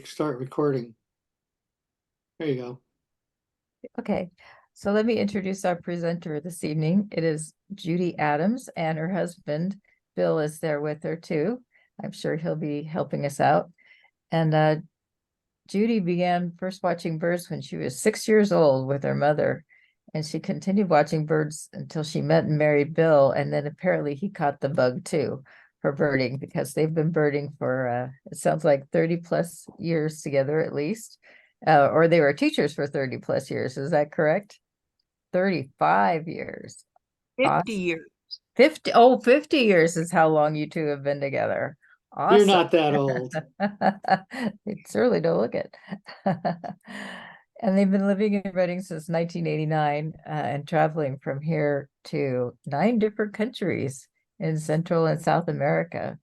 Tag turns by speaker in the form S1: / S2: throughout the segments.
S1: Start recording. There you go.
S2: Okay, so let me introduce our presenter this evening. It is Judee Adams, and her husband, Bill, is there with her too. I'm sure he'll be helping us out. And Judee began first watching birds when she was 6 years old with her mother, and she continued watching birds until she met and married Bill. And then apparently he caught the bug too for birding because they've been birding for it sounds like 30 plus years together at least. Or they were teachers for 30 plus years. Is that correct? 35 years.
S3: 50
S2: Awesome.
S3: years.
S2: 50. Oh, 50 years is how long you two have been together.
S1: You're
S2: Awesome.
S1: not that old.
S2: It certainly don't look it. And they've been living in Reading since 1989 and traveling from here to 9 different countries in Central and South America,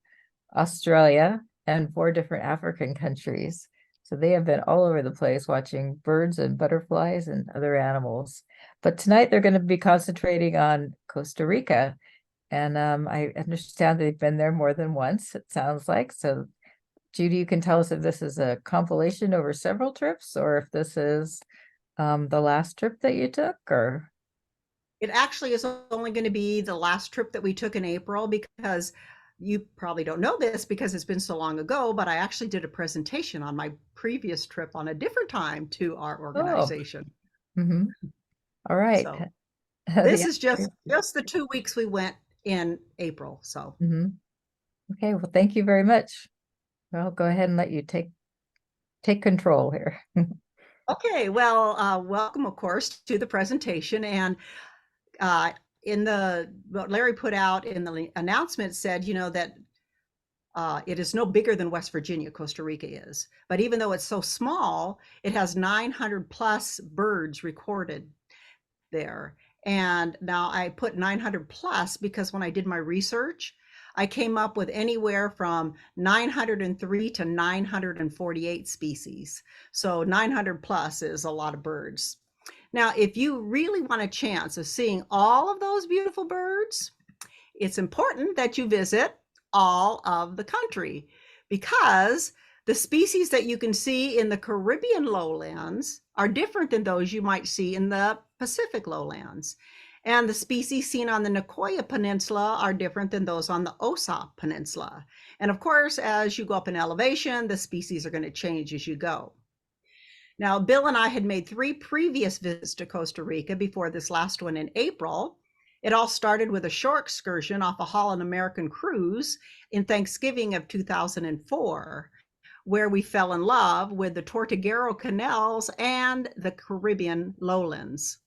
S2: Australia, and 4 different African countries. So they have been all over the place watching birds and butterflies and other animals. But tonight they're going to be concentrating on Costa Rica. And I understand they've been there more than once, it sounds like. So Judee, you can tell us if this is a compilation over several trips or if this is the last trip that you took, or
S3: It actually is only going to be the last trip that we took in April because you probably don't know this because it's been so long ago, but I actually did a presentation on my previous trip on a different time to our
S2: oh,
S3: organization.
S2: mm-hmm. All right.
S3: So this
S2: The
S3: is just the 2 weeks we went in April. So
S2: mm-hmm. Okay, well, thank you very much. I'll go ahead and let you take control here.
S3: okay, well, welcome, of course, to the presentation. And uh, in the what Larry put out in the announcement said, that it is no bigger than West Virginia, Costa Rica is. But even though it's so small, it has 900 plus birds recorded there. And now I put 900 plus because when I did my research, I came up with anywhere from 903 to 948 species. So 900 plus is a lot of birds. Now, if you really want a chance of seeing all of those beautiful birds, it's important that you visit all of the country because the species that you can see in the Caribbean lowlands are different than those you might see in the Pacific lowlands. And the species seen on the Nicoya Peninsula are different than those on the Osa Peninsula. And of course, as you go up in elevation, the species are going to change as you go. Now, Bill and I had made 3 previous visits to Costa Rica before this last one in April. It all started with a shore excursion off a Holland American cruise in Thanksgiving of 2004, where we fell in love with the Tortuguero canals and the Caribbean lowlands.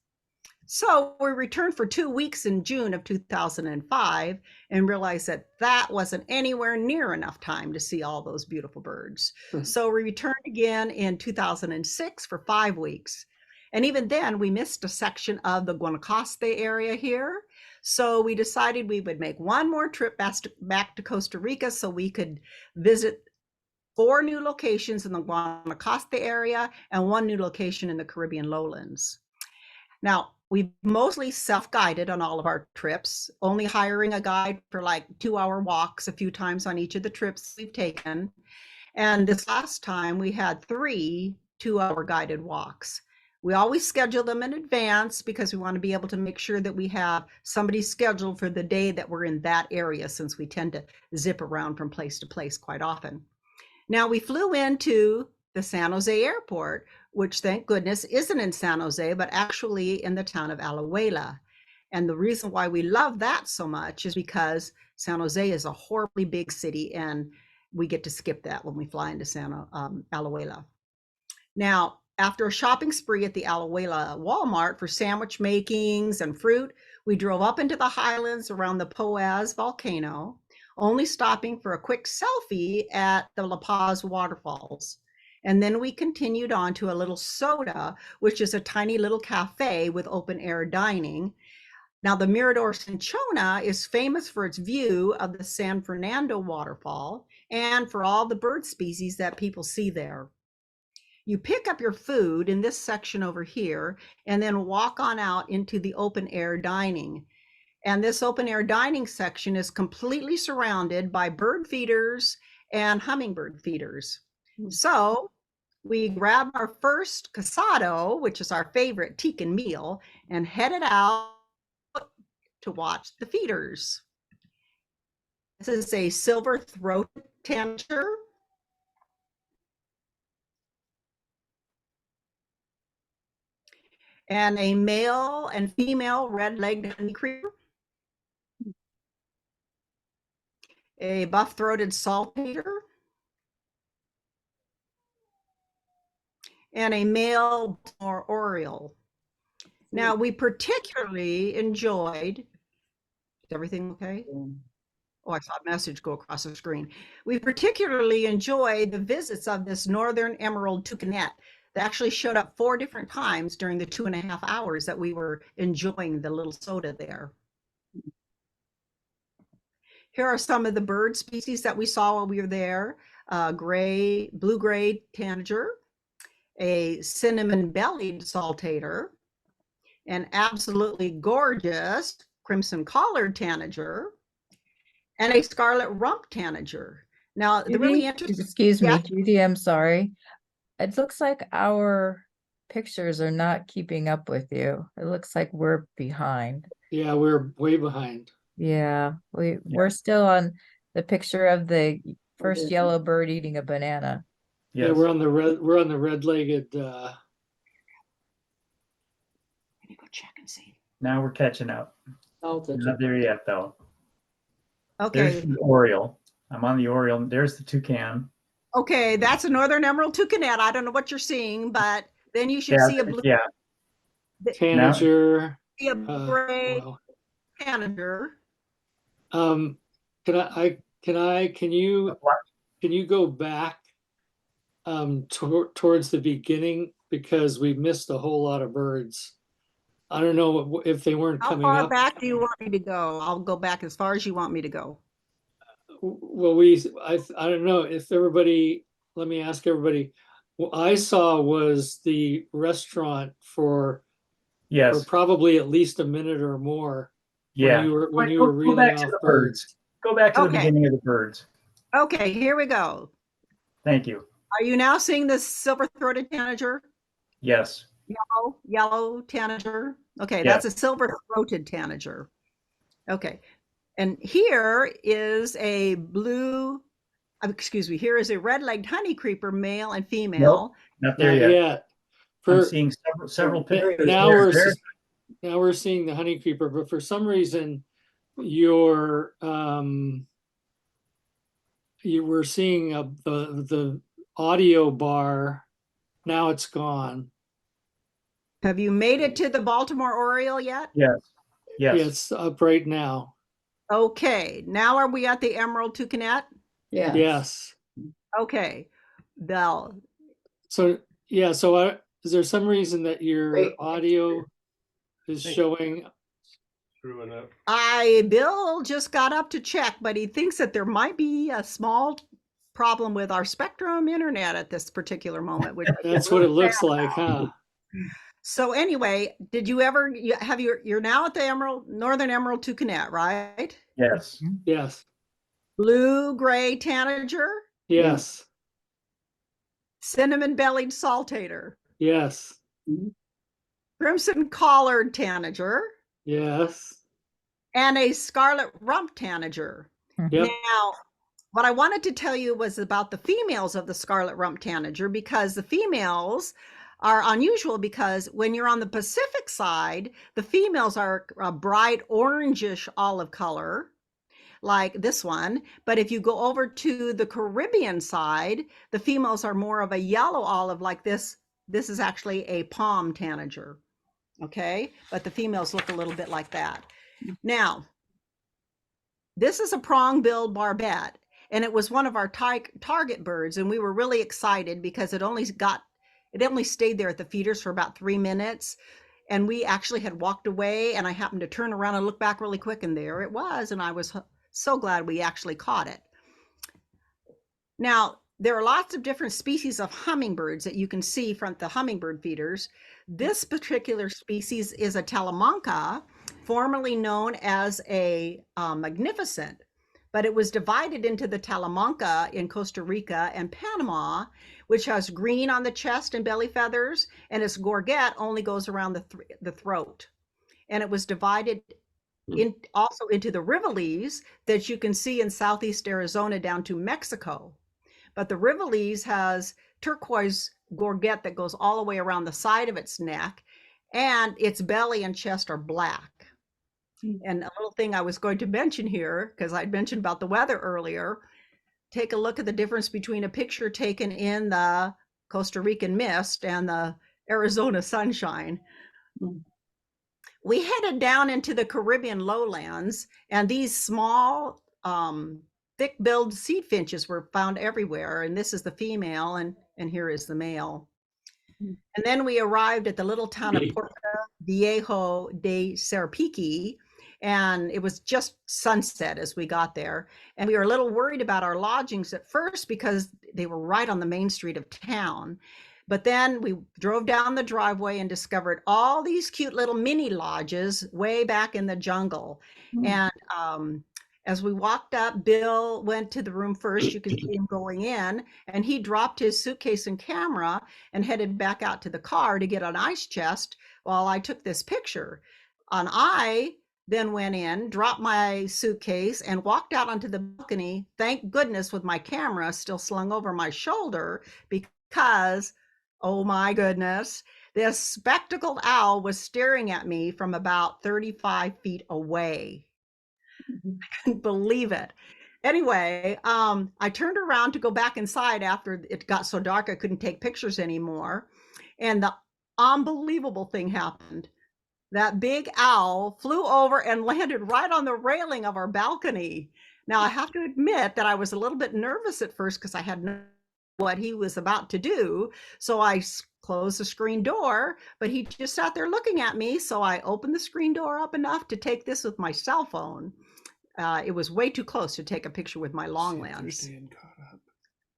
S3: So we returned for 2 weeks in June of 2005 and realized that that wasn't anywhere near enough time to see all those beautiful birds. So we returned again in 2006 for 5 weeks. And even then, we missed a section of the Guanacaste area here. So we decided we would make one more trip back to Costa Rica so we could visit 4 new locations in the Guanacaste area and 1 new location in the Caribbean lowlands. Now, we've mostly self-guided on all of our trips, only hiring a guide for like 2-hour walks a few times on each of the trips we've taken. And this last time we had 3 2-hour guided walks. We always schedule them in advance because we want to be able to make sure that we have somebody scheduled for the day that we're in that area, since we tend to zip around from place to place quite often. Now, we flew into the San Jose airport, which thank goodness isn't in San Jose, but actually in the town of Alajuela. And the reason why we love that so much is because San Jose is a horribly big city, and we get to skip that when we fly into Alajuela. Now, after a shopping spree at the Alajuela Walmart for sandwich makings and fruit, we drove up into the highlands around the Poás volcano, only stopping for a quick selfie at the La Paz waterfalls. And then we continued on to a little soda, which is a tiny little cafe with open air dining. Now, the Mirador Cinchona is famous for its view of the San Fernando waterfall and for all the bird species that people see there. You pick up your food in this section over here and then walk on out into the open air dining. And this open air dining section is completely surrounded by bird feeders and hummingbird feeders. So we grabbed our first casado, which is our favorite Tican meal, and headed out to watch the feeders. This is a silver-throated tanager. And a male and female red-legged honey creeper. A buff-throated saltpeter. And a male or oriole. Now, we particularly enjoyed, is everything okay? Oh, I saw a message go across the screen. We particularly enjoyed the visits of this northern emerald toucanet that actually showed up 4 different times during the 2.5 hours that we were enjoying the little soda there. Here are some of the bird species that we saw while we were there. Blue-gray tanager, a cinnamon-bellied saltator, an absolutely gorgeous crimson-collared tanager, and a scarlet rump tanager. Now, the really interesting—
S2: Excuse me,
S3: Yeah.
S2: Judee, I'm sorry. It looks like our pictures are not keeping up with you. It looks like we're behind.
S1: Yeah, we're way behind.
S2: Yeah, we're still on the picture of the first yellow bird eating a banana.
S1: Yeah,
S4: Yes.
S1: we're on the red-legged.
S3: Let me go check and see.
S4: Now we're catching up. Not there yet, though.
S3: Okay.
S4: There's the oriole. I'm on the oriole. There's the toucan.
S3: Okay, that's a northern emerald toucanet. I don't know what you're seeing, but then you should
S4: Yeah,
S3: see a blue,
S4: yeah.
S1: Tanager.
S3: see a gray
S1: Well,
S3: tanager.
S1: can you go back towards the beginning, because we missed a whole lot of birds. I don't know if they weren't
S3: How
S1: coming
S3: far
S1: up.
S3: back do you want me to go? I'll go back as far as you want me to go.
S1: Well, I don't know if everybody, let me ask everybody, what I saw was the restaurant for
S4: Yes.
S1: probably at least a minute or more.
S4: Yeah.
S1: When you
S4: Go
S1: were reading
S4: back to
S1: off
S4: the
S1: birds.
S4: Go back to the
S3: Okay.
S4: beginning of the birds.
S3: Okay, here we go.
S4: Thank you.
S3: Are you now seeing the silver-throated tanager?
S4: Yes.
S3: Yellow tanager. Okay,
S4: Yeah.
S3: that's a silver-throated tanager. Okay, and here is a here is a red-legged honey creeper, male and female.
S4: Not there
S1: Not
S4: yet.
S1: yet.
S4: I'm seeing several pictures.
S1: Now
S4: There.
S1: now we're seeing the honey creeper, but for some reason your you were seeing the audio bar. Now it's gone.
S3: Have you made it to the Baltimore Oriole yet?
S4: Yes. Yes.
S1: It's up right now.
S3: Okay, now are we at the Emerald Toucanet?
S2: Yeah.
S1: Yes.
S3: Okay, Bell.
S1: So yeah. So is there some reason that your audio is showing?
S5: Screwing up.
S3: Bill just got up to check, but he thinks that there might be a small problem with our Spectrum internet at this particular moment. Which
S1: That's what it looks like, huh?
S3: So anyway, did you ever you're now at the Northern Emerald Toucanet, right?
S4: Yes.
S1: Yes.
S3: Blue-gray tanager,
S1: Yes.
S3: cinnamon-bellied saltator,
S1: Yes.
S3: crimson-collared tanager,
S1: Yes.
S3: and a scarlet rump tanager.
S1: Yep.
S3: Now, what I wanted to tell you was about the females of the scarlet rump tanager, because the females are unusual, because when you're on the Pacific side, the females are a bright orangish olive color, like this one. But if you go over to the Caribbean side, the females are more of a yellow olive, like this. This is actually a palm tanager. Okay, but the females look a little bit like that. Now, this is a prong-billed barbet, and it was one of our target birds, and we were really excited because it only stayed there at the feeders for about 3 minutes, and we actually had walked away, and I happened to turn around and look back really quick, and there it was, and I was so glad we actually caught it. Now, there are lots of different species of hummingbirds that you can see from the hummingbird feeders. This particular species is a Talamanca, formerly known as a magnificent. but it was divided into the Talamanca in Costa Rica and Panama, which has green on the chest and belly feathers, and its gorget only goes around the throat. And it was divided also into the Rivalese that you can see in southeast Arizona down to Mexico. But the Rivalese has turquoise gorget that goes all the way around the side of its neck, and its belly and chest are black. And a little thing I was going to mention here, because I'd mentioned about the weather earlier, take a look at the difference between a picture taken in the Costa Rican mist and the Arizona sunshine. We headed down into the Caribbean lowlands, and these small, thick-billed seed finches were found everywhere. And this is the female, and here is the male. And then we arrived at the little town of Puerto Viejo de Sarapiqui, and it was just sunset as we got there. And we were a little worried about our lodgings at first because they were right on the main street of town. But then we drove down the driveway and discovered all these cute little mini lodges way back in the jungle. And as we walked up, Bill went to the room first. You can see him going in, and he dropped his suitcase and camera and headed back out to the car to get an ice chest while I took this picture. And I then went in, dropped my suitcase, and walked out onto the balcony, thank goodness, with my camera still slung over my shoulder, because, oh my goodness, this spectacled owl was staring at me from about 35 feet away. I couldn't believe it. Anyway, I turned around to go back inside after it got so dark I couldn't take pictures anymore. And the unbelievable thing happened. That big owl flew over and landed right on the railing of our balcony. Now, I have to admit that I was a little bit nervous at first because I had no idea what he was about to do. So I closed the screen door, but he just sat there looking at me. So I opened the screen door up enough to take this with my cell phone. It was way too close to take a picture with my long lens.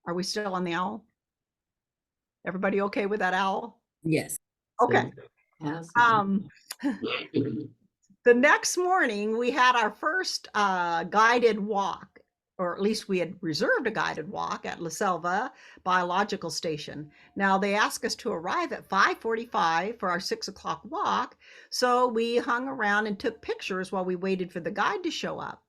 S3: Are we still on the owl? Everybody okay with that owl?
S6: Yes.
S3: Okay. The next morning, we had our first guided walk, or at least we had reserved a guided walk at La Selva Biological Station. Now, they asked us to arrive at 5:45 for our 6 o'clock walk, so we hung around and took pictures while we waited for the guide to show up.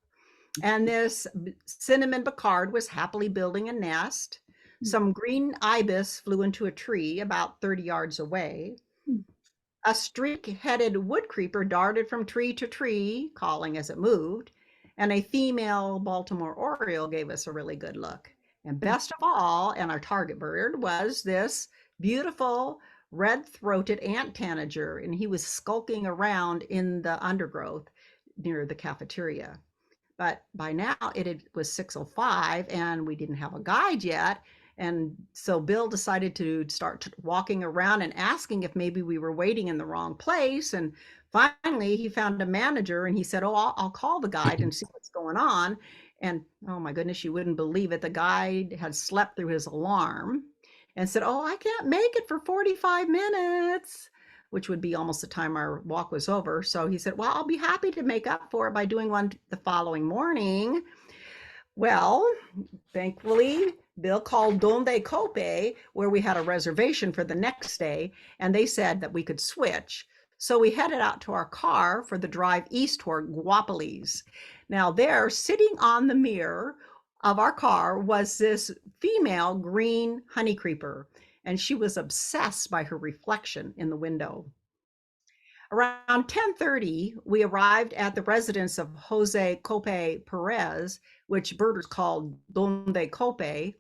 S3: And this cinnamon Picard was happily building a nest. Some green ibis flew into a tree about 30 yards away. A streak-headed wood creeper darted from tree to tree, calling as it moved, and a female Baltimore oriole gave us a really good look. And best of all, and our target bird, was this beautiful red-throated ant tanager, and he was skulking around in the undergrowth near the cafeteria. But by now it was 6:05 and we didn't have a guide yet. And so Bill decided to start walking around and asking if maybe we were waiting in the wrong place. And finally he found a manager and he said, oh, I'll call the guide and see what's going on. And oh my goodness, you wouldn't believe it. The guide had slept through his alarm and said, oh, I can't make it for 45 minutes, which would be almost the time our walk was over. So he said, well, I'll be happy to make up for it by doing one the following morning. Well, thankfully, Bill called Donde Cope, where we had a reservation for the next day, and they said that we could switch. So we headed out to our car for the drive east toward Guapiles. Now there, sitting on the mirror of our car, was this female green honey creeper, and she was obsessed by her reflection in the window. Around 10:30, we arrived at the residence of Jose Cope Perez, which birders called Donde Cope.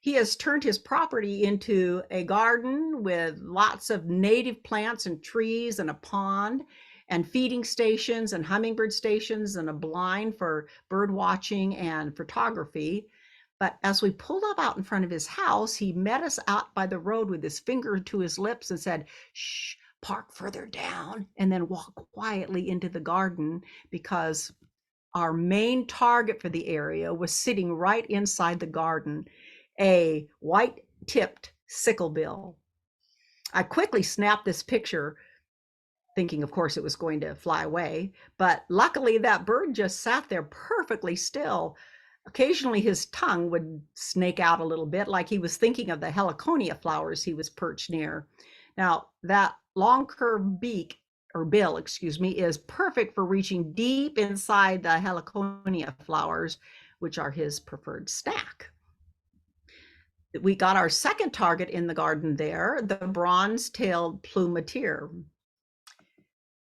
S3: He has turned his property into a garden with lots of native plants and trees and a pond and feeding stations and hummingbird stations and a blind for bird watching and photography. But as we pulled up out in front of his house, he met us out by the road with his finger to his lips and said, shh, park further down, and then walk quietly into the garden, because our main target for the area was sitting right inside the garden, a white-tipped sicklebill. I quickly snapped this picture, thinking, of course, it was going to fly away, but luckily that bird just sat there perfectly still. occasionally his tongue would snake out a little bit, like he was thinking of the heliconia flowers he was perched near. Now, that long curved beak, or bill, excuse me, is perfect for reaching deep inside the heliconia flowers, which are his preferred snack. We got our second target in the garden there, the bronze-tailed plumeteer.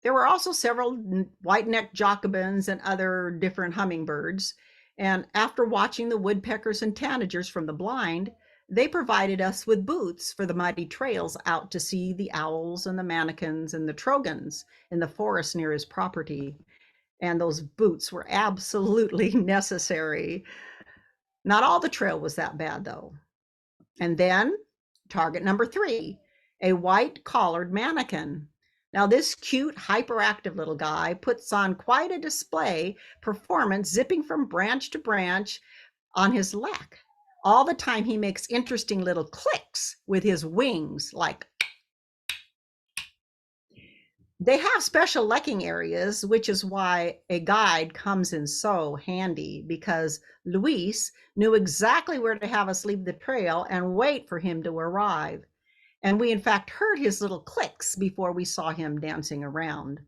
S3: There were also several white-necked Jacobins and other different hummingbirds. And after watching the woodpeckers and tanagers from the blind, they provided us with boots for the muddy trails out to see the owls and the manakins and the trogons in the forest near his property. And those boots were absolutely necessary. Not all the trail was that bad, though. And then target number 3, a white collared manakin. Now, this cute, hyperactive little guy puts on quite a display performance, zipping from branch to branch on his leg. All the time he makes interesting little clicks with his wings, like they have special lecking areas, which is why a guide comes in so handy, because Luis knew exactly where to have us leave the trail and wait for him to arrive. And we in fact heard his little clicks before we saw him dancing around.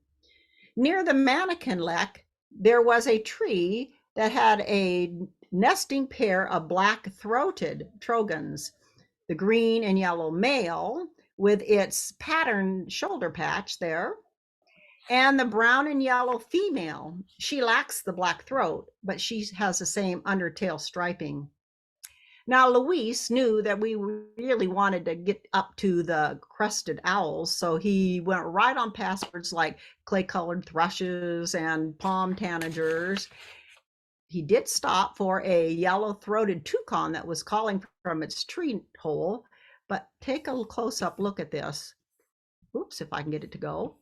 S3: Near the mannequin lek, there was a tree that had a nesting pair of black-throated trogons, the green and yellow male with its patterned shoulder patch there, and the brown and yellow female. She lacks the black throat, but she has the same undertail striping. Now, Luis knew that we really wanted to get up to the crested owls, so he went right on past birds like clay-colored thrushes and palm tanagers. He did stop for a yellow-throated toucan that was calling from its tree hole, but take a close-up look at this. Oops, if I can get it to go.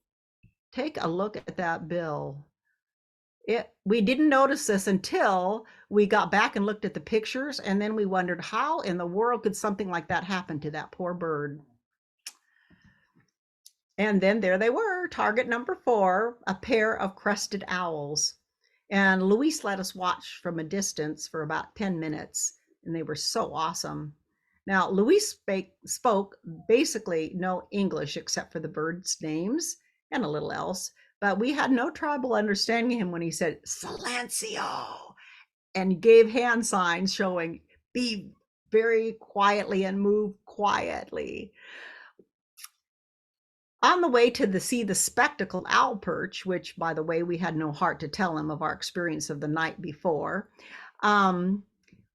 S3: Take a look at that bill. We didn't notice this until we got back and looked at the pictures, and then we wondered how in the world could something like that happen to that poor bird. And then there they were, target number 4, a pair of crested owls. And Luis let us watch from a distance for about 10 minutes, and they were so awesome. Now, Luis spoke basically no English except for the birds' names and a little else, but we had no trouble understanding him when he said silencio and gave hand signs showing be very quietly and move quietly. On the way to see the spectacled owl perch, which, by the way, we had no heart to tell him of our experience of the night before,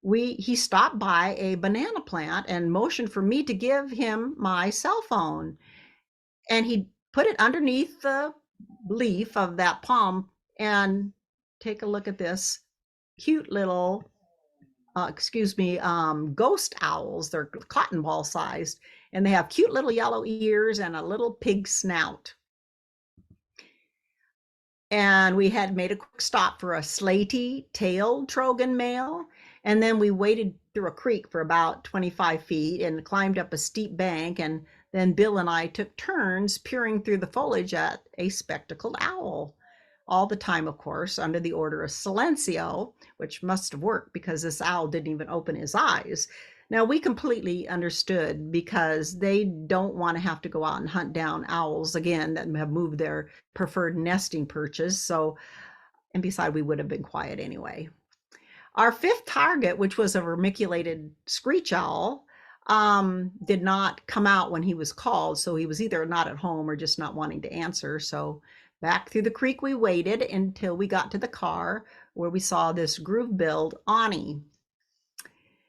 S3: he stopped by a banana plant and motioned for me to give him my cell phone. And he put it underneath the leaf of that palm, and take a look at this cute little, ghost owls. They're cotton ball sized, and they have cute little yellow ears and a little pig snout. And we had made a quick stop for a slaty tailed trogon male. And then we waded through a creek for about 25 feet and climbed up a steep bank. And then Bill and I took turns peering through the foliage at a spectacled owl. All the time, of course, under the order of silencio, which must have worked because this owl didn't even open his eyes. Now, we completely understood because they don't want to have to go out and hunt down owls again that have moved their preferred nesting perches. So, and besides, we would have been quiet anyway. Our 5th target, which was a vermiculated screech owl, did not come out when he was called. So he was either not at home or just not wanting to answer. So back through the creek we waded until we got to the car where we saw this groove-billed Ani.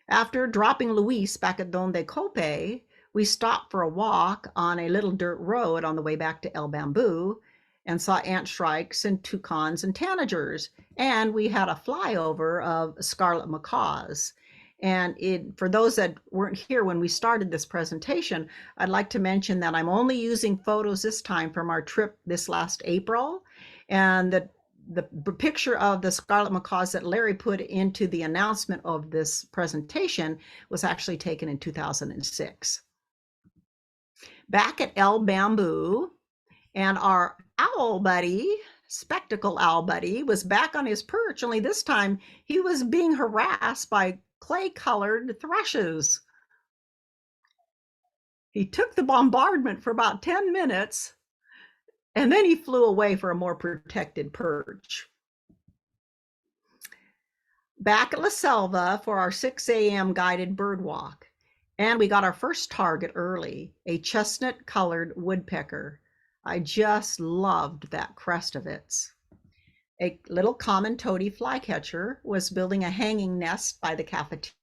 S3: After dropping Luis back at Donde Cope, we stopped for a walk on a little dirt road on the way back to El Bamboo and saw ant shrikes and toucans and tanagers. And we had a flyover of scarlet macaws. And for those that weren't here when we started this presentation, I'd like to mention that I'm only using photos this time from our trip this last April. And the picture of the scarlet macaws that Larry put into the announcement of this presentation was actually taken in 2006. Back at El Bamboo, and our owl buddy spectacle owl buddy was back on his perch, only this time he was being harassed by clay-colored thrushes. He took the bombardment for about 10 minutes, and then he flew away for a more protected perch. Back at La Selva for our 6 a.m. guided bird walk, and we got our first target early, a chestnut-colored woodpecker. I just loved that crest of its. A little common toady flycatcher was building a hanging nest by the cafeteria.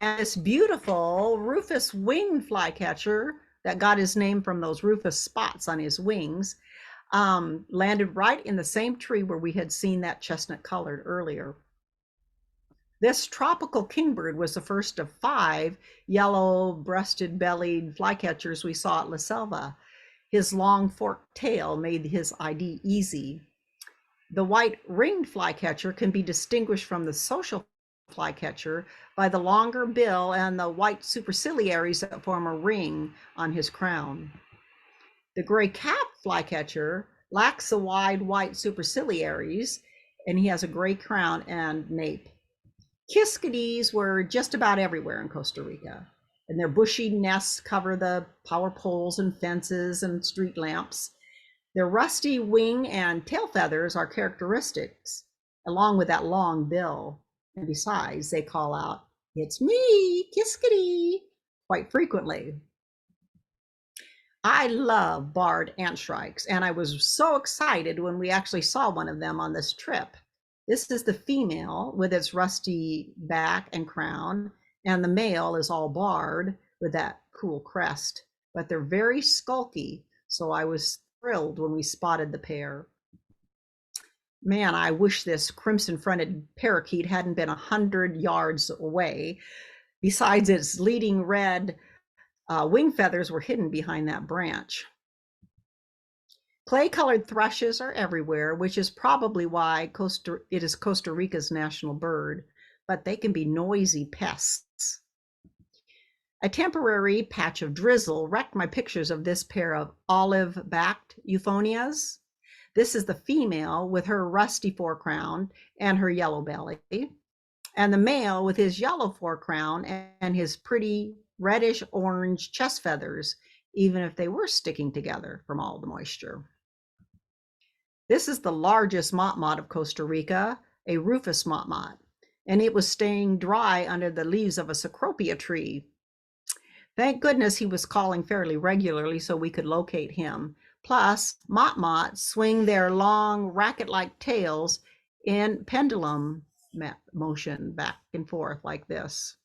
S3: And this beautiful rufous winged flycatcher that got his name from those rufous spots on his wings landed right in the same tree where we had seen that chestnut colored earlier. This tropical kingbird was the first of 5 yellow breasted bellied flycatchers we saw at La Selva. His long forked tail made his ID easy. The white ringed flycatcher can be distinguished from the social flycatcher by the longer bill and the white superciliaries that form a ring on his crown. The gray-capped flycatcher lacks the wide white superciliaries, and he has a gray crown and nape. Kiskadees were just about everywhere in Costa Rica, and their bushy nests cover the power poles and fences and street lamps. Their rusty wing and tail feathers are characteristics, along with that long bill. And besides, they call out, "It's me, Kiskadee," quite frequently. I love barred ant shrikes, and I was so excited when we actually saw one of them on this trip. This is the female with its rusty back and crown, and the male is all barred with that cool crest, but they're very skulky, so I was thrilled when we spotted the pair. Man, I wish this crimson-fronted parakeet hadn't been 100 yards away. Besides, its leading red wing feathers were hidden behind that branch. Clay-colored thrushes are everywhere, which is probably why it is Costa Rica's national bird, but they can be noisy pests. A temporary patch of drizzle wrecked my pictures of this pair of olive-backed euphonias. This is the female with her rusty forecrown and her yellow belly, and the male with his yellow forecrown and his pretty reddish-orange chest feathers, even if they were sticking together from all the moisture. This is the largest motmot of Costa Rica, a rufous motmot, and it was staying dry under the leaves of a cecropia tree. Thank goodness he was calling fairly regularly so we could locate him. Plus, motmots swing their long racket-like tails in pendulum motion back and forth like this.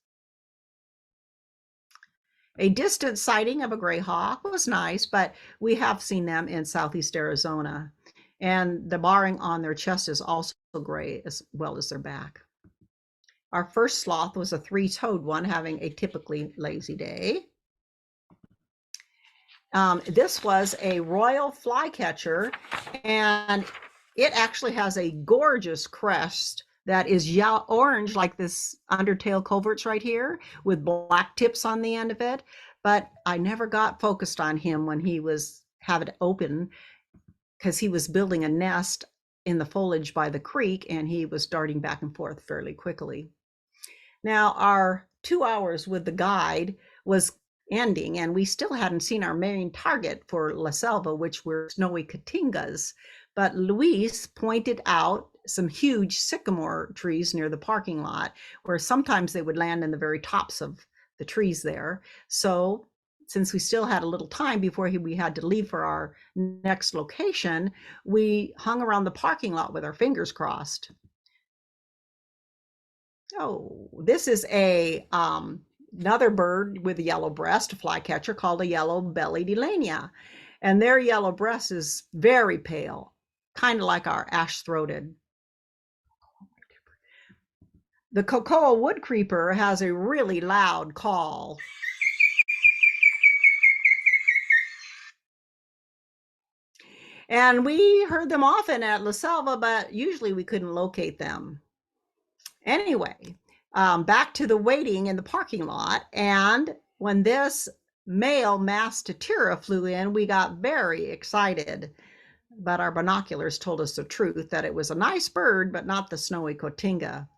S3: A distant sighting of a gray hawk was nice, but we have seen them in southeast Arizona. And the barring on their chest is also gray as well as their back. Our first sloth was a 3-toed one, having a typically lazy day. This was a royal flycatcher, and it actually has a gorgeous crest that is orange, like this undertail coverts right here, with black tips on the end of it. But I never got focused on him when he was having it open, because he was building a nest in the foliage by the creek, and he was darting back and forth fairly quickly. Now, our 2 hours with the guide was ending, and we still hadn't seen our main target for La Selva, which were snowy cotingas. But Luis pointed out some huge sycamore trees near the parking lot, where sometimes they would land in the very tops of the trees there. So since we still had a little time before we had to leave for our next location, we hung around the parking lot with our fingers crossed. Oh, this is another bird with a yellow breast, a flycatcher called a yellow-bellied Elania. And their yellow breast is very pale, kind of like our ash-throated. The cocoa woodcreeper has a really loud call. And we heard them often at La Selva, but usually we couldn't locate them. Anyway, back to the waiting in the parking lot. And when this male Mastatira flew in, we got very excited. but our binoculars told us the truth, that it was a nice bird, but not the snowy cotinga.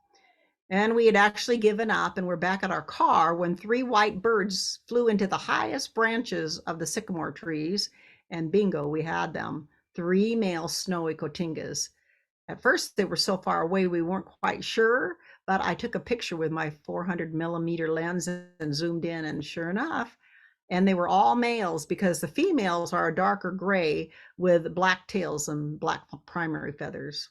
S3: And we had actually given up and were back at our car when 3 white birds flew into the highest branches of the sycamore trees, and bingo, we had them. 3 male snowy cotingas. At first, they were so far away we weren't quite sure, but I took a picture with my 400 millimeter lens and zoomed in, and sure enough, and they were all males because the females are a darker gray with black tails and black primary feathers.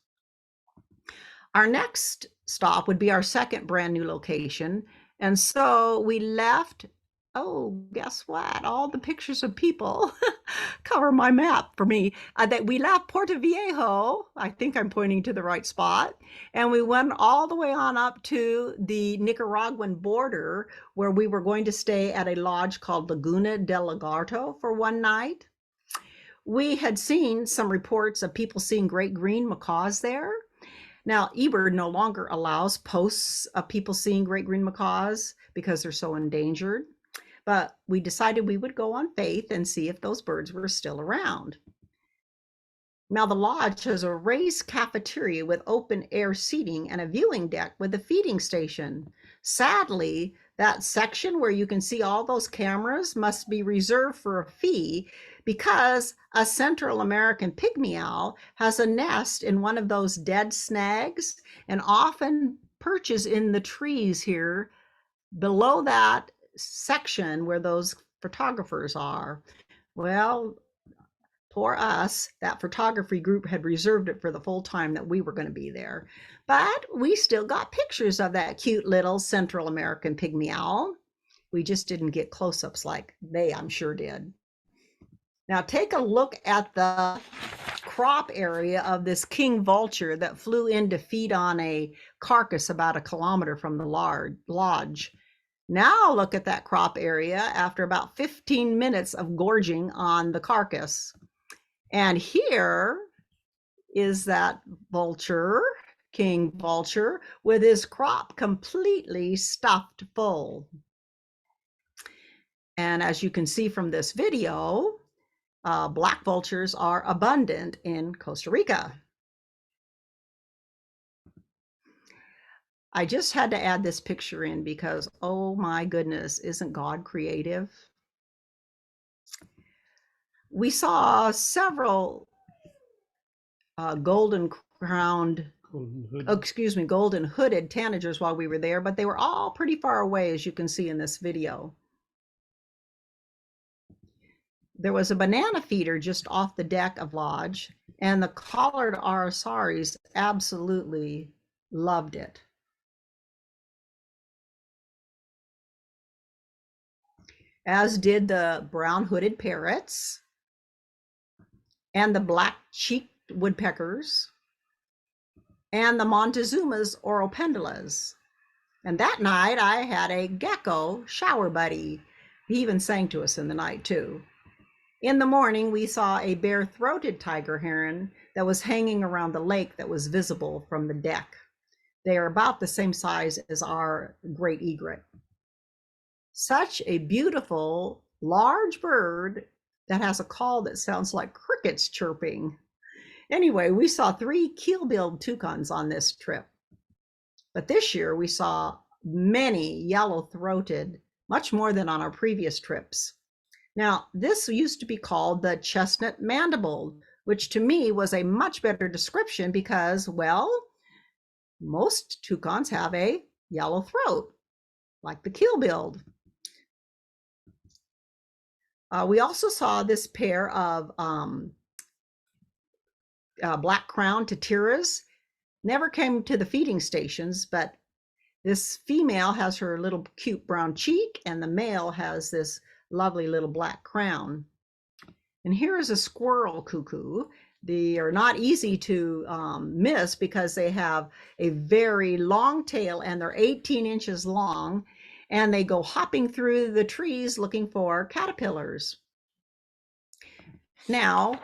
S3: Our next stop would be our second brand new location. And so we left. Oh, guess what? All the pictures of people cover my map for me. That we left Puerto Viejo. I think I'm pointing to the right spot. And we went all the way on up to the Nicaraguan border, where we were going to stay at a lodge called Laguna del Lagarto for one night. We had seen some reports of people seeing great green macaws there. Now, eBird no longer allows posts of people seeing great green macaws because they're so endangered, but we decided we would go on faith and see if those birds were still around. Now, the lodge has a raised cafeteria with open air seating and a viewing deck with a feeding station. Sadly, that section where you can see all those cameras must be reserved for a fee, because a Central American pygmy owl has a nest in one of those dead snags and often perches in the trees here below that section where those photographers are. Well, for us, that photography group had reserved it for the full time that we were going to be there. But we still got pictures of that cute little Central American pygmy owl. We just didn't get close-ups like they, I'm sure, did. Now take a look at the crop area of this king vulture that flew in to feed on a carcass about 1 kilometer from the lodge. Now look at that crop area after about 15 minutes of gorging on the carcass. And here is that vulture, king vulture, with his crop completely stuffed full. And as you can see from this video, black vultures are abundant in Costa Rica. I just had to add this picture in because, oh my goodness, isn't God creative? We saw several golden hooded tanagers while we were there, but they were all pretty far away, as you can see in this video. There was a banana feeder just off the deck of lodge, and the collared arasaris absolutely loved it. As did the brown hooded parrots and the black-cheeked woodpeckers and the Montezuma's oropendulas. And that night I had a gecko shower buddy. He even sang to us in the night too. In the morning, we saw a bare-throated tiger heron that was hanging around the lake that was visible from the deck. They are about the same size as our great egret. Such a beautiful, large bird that has a call that sounds like crickets chirping. Anyway, we saw 3 keel-billed toucans on this trip. But this year we saw many yellow-throated, much more than on our previous trips. Now, this used to be called the chestnut mandibled, which to me was a much better description because, well, most toucans have a yellow throat, like the keel-billed. We also saw this pair of black crown tatiras. Never came to the feeding stations, but this female has her little cute brown cheek, and the male has this lovely little black crown. And here is a squirrel cuckoo. They are not easy to miss because they have a very long tail and they're 18 inches long, and they go hopping through the trees looking for caterpillars. Now,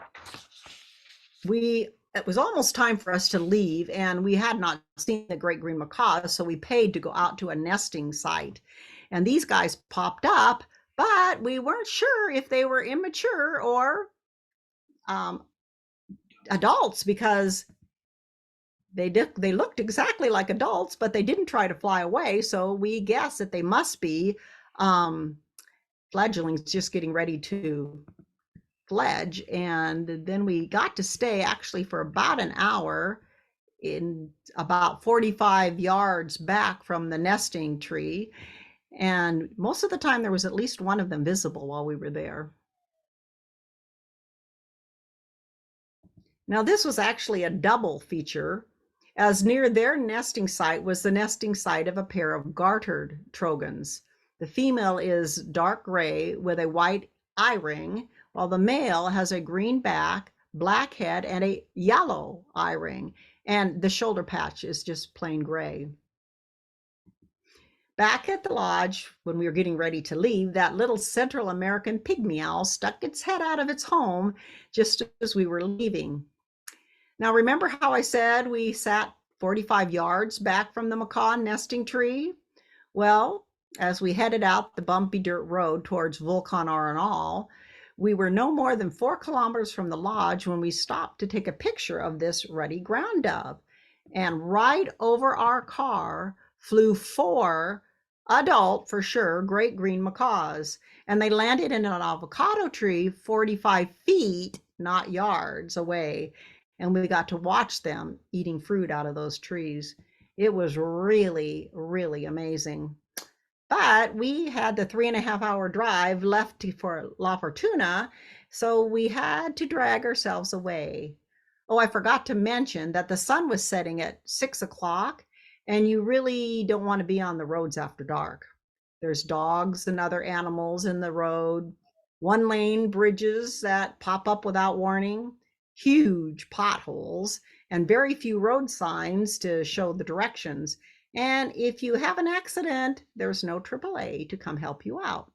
S3: it was almost time for us to leave, and we had not seen the great green macaws, so we paid to go out to a nesting site. And these guys popped up, but we weren't sure if they were immature or adults because they looked exactly like adults, but they didn't try to fly away. So we guess that they must be fledglings just getting ready to fledge. And then we got to stay actually for about an hour in about 45 yards back from the nesting tree. And most of the time there was at least one of them visible while we were there. Now this was actually a double feature, as near their nesting site was the nesting site of a pair of gartered trogons. The female is dark gray with a white eye ring, while the male has a green back, black head, and a yellow eye ring, and the shoulder patch is just plain gray. Back at the lodge, when we were getting ready to leave, that little Central American pygmy owl stuck its head out of its home just as we were leaving. Now, remember how I said we sat 45 yards back from the macaw nesting tree? Well, as we headed out the bumpy dirt road towards Volcan Arenal, we were no more than 4 kilometers from the lodge when we stopped to take a picture of this ruddy ground dove. And right over our car flew 4 adult, for sure, great green macaws. And they landed in an avocado tree 45 feet, not yards away. And we got to watch them eating fruit out of those trees. It was really, really amazing. But we had the 3.5-hour drive left for La Fortuna, so we had to drag ourselves away. Oh, I forgot to mention that the sun was setting at 6 o'clock, and you really don't want to be on the roads after dark. There's dogs and other animals in the road, 1-lane bridges that pop up without warning, huge potholes, and very few road signs to show the directions. And if you have an accident, there's no AAA to come help you out,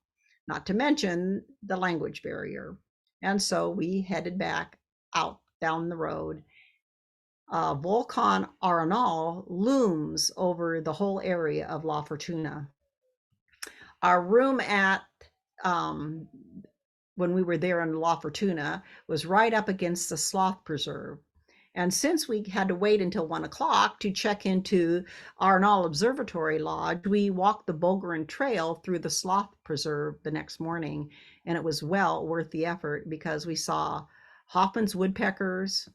S3: not to mention the language barrier. And so we headed back out down the road. Volcan Arenal looms over the whole area of La Fortuna. Our room at when we were there in La Fortuna was right up against the sloth preserve. And since we had to wait until 1 o'clock to check into Arenal Observatory Lodge, we walked the Bogaran Trail through the sloth preserve the next morning. And it was well worth the effort because we saw Hoffman's woodpeckers,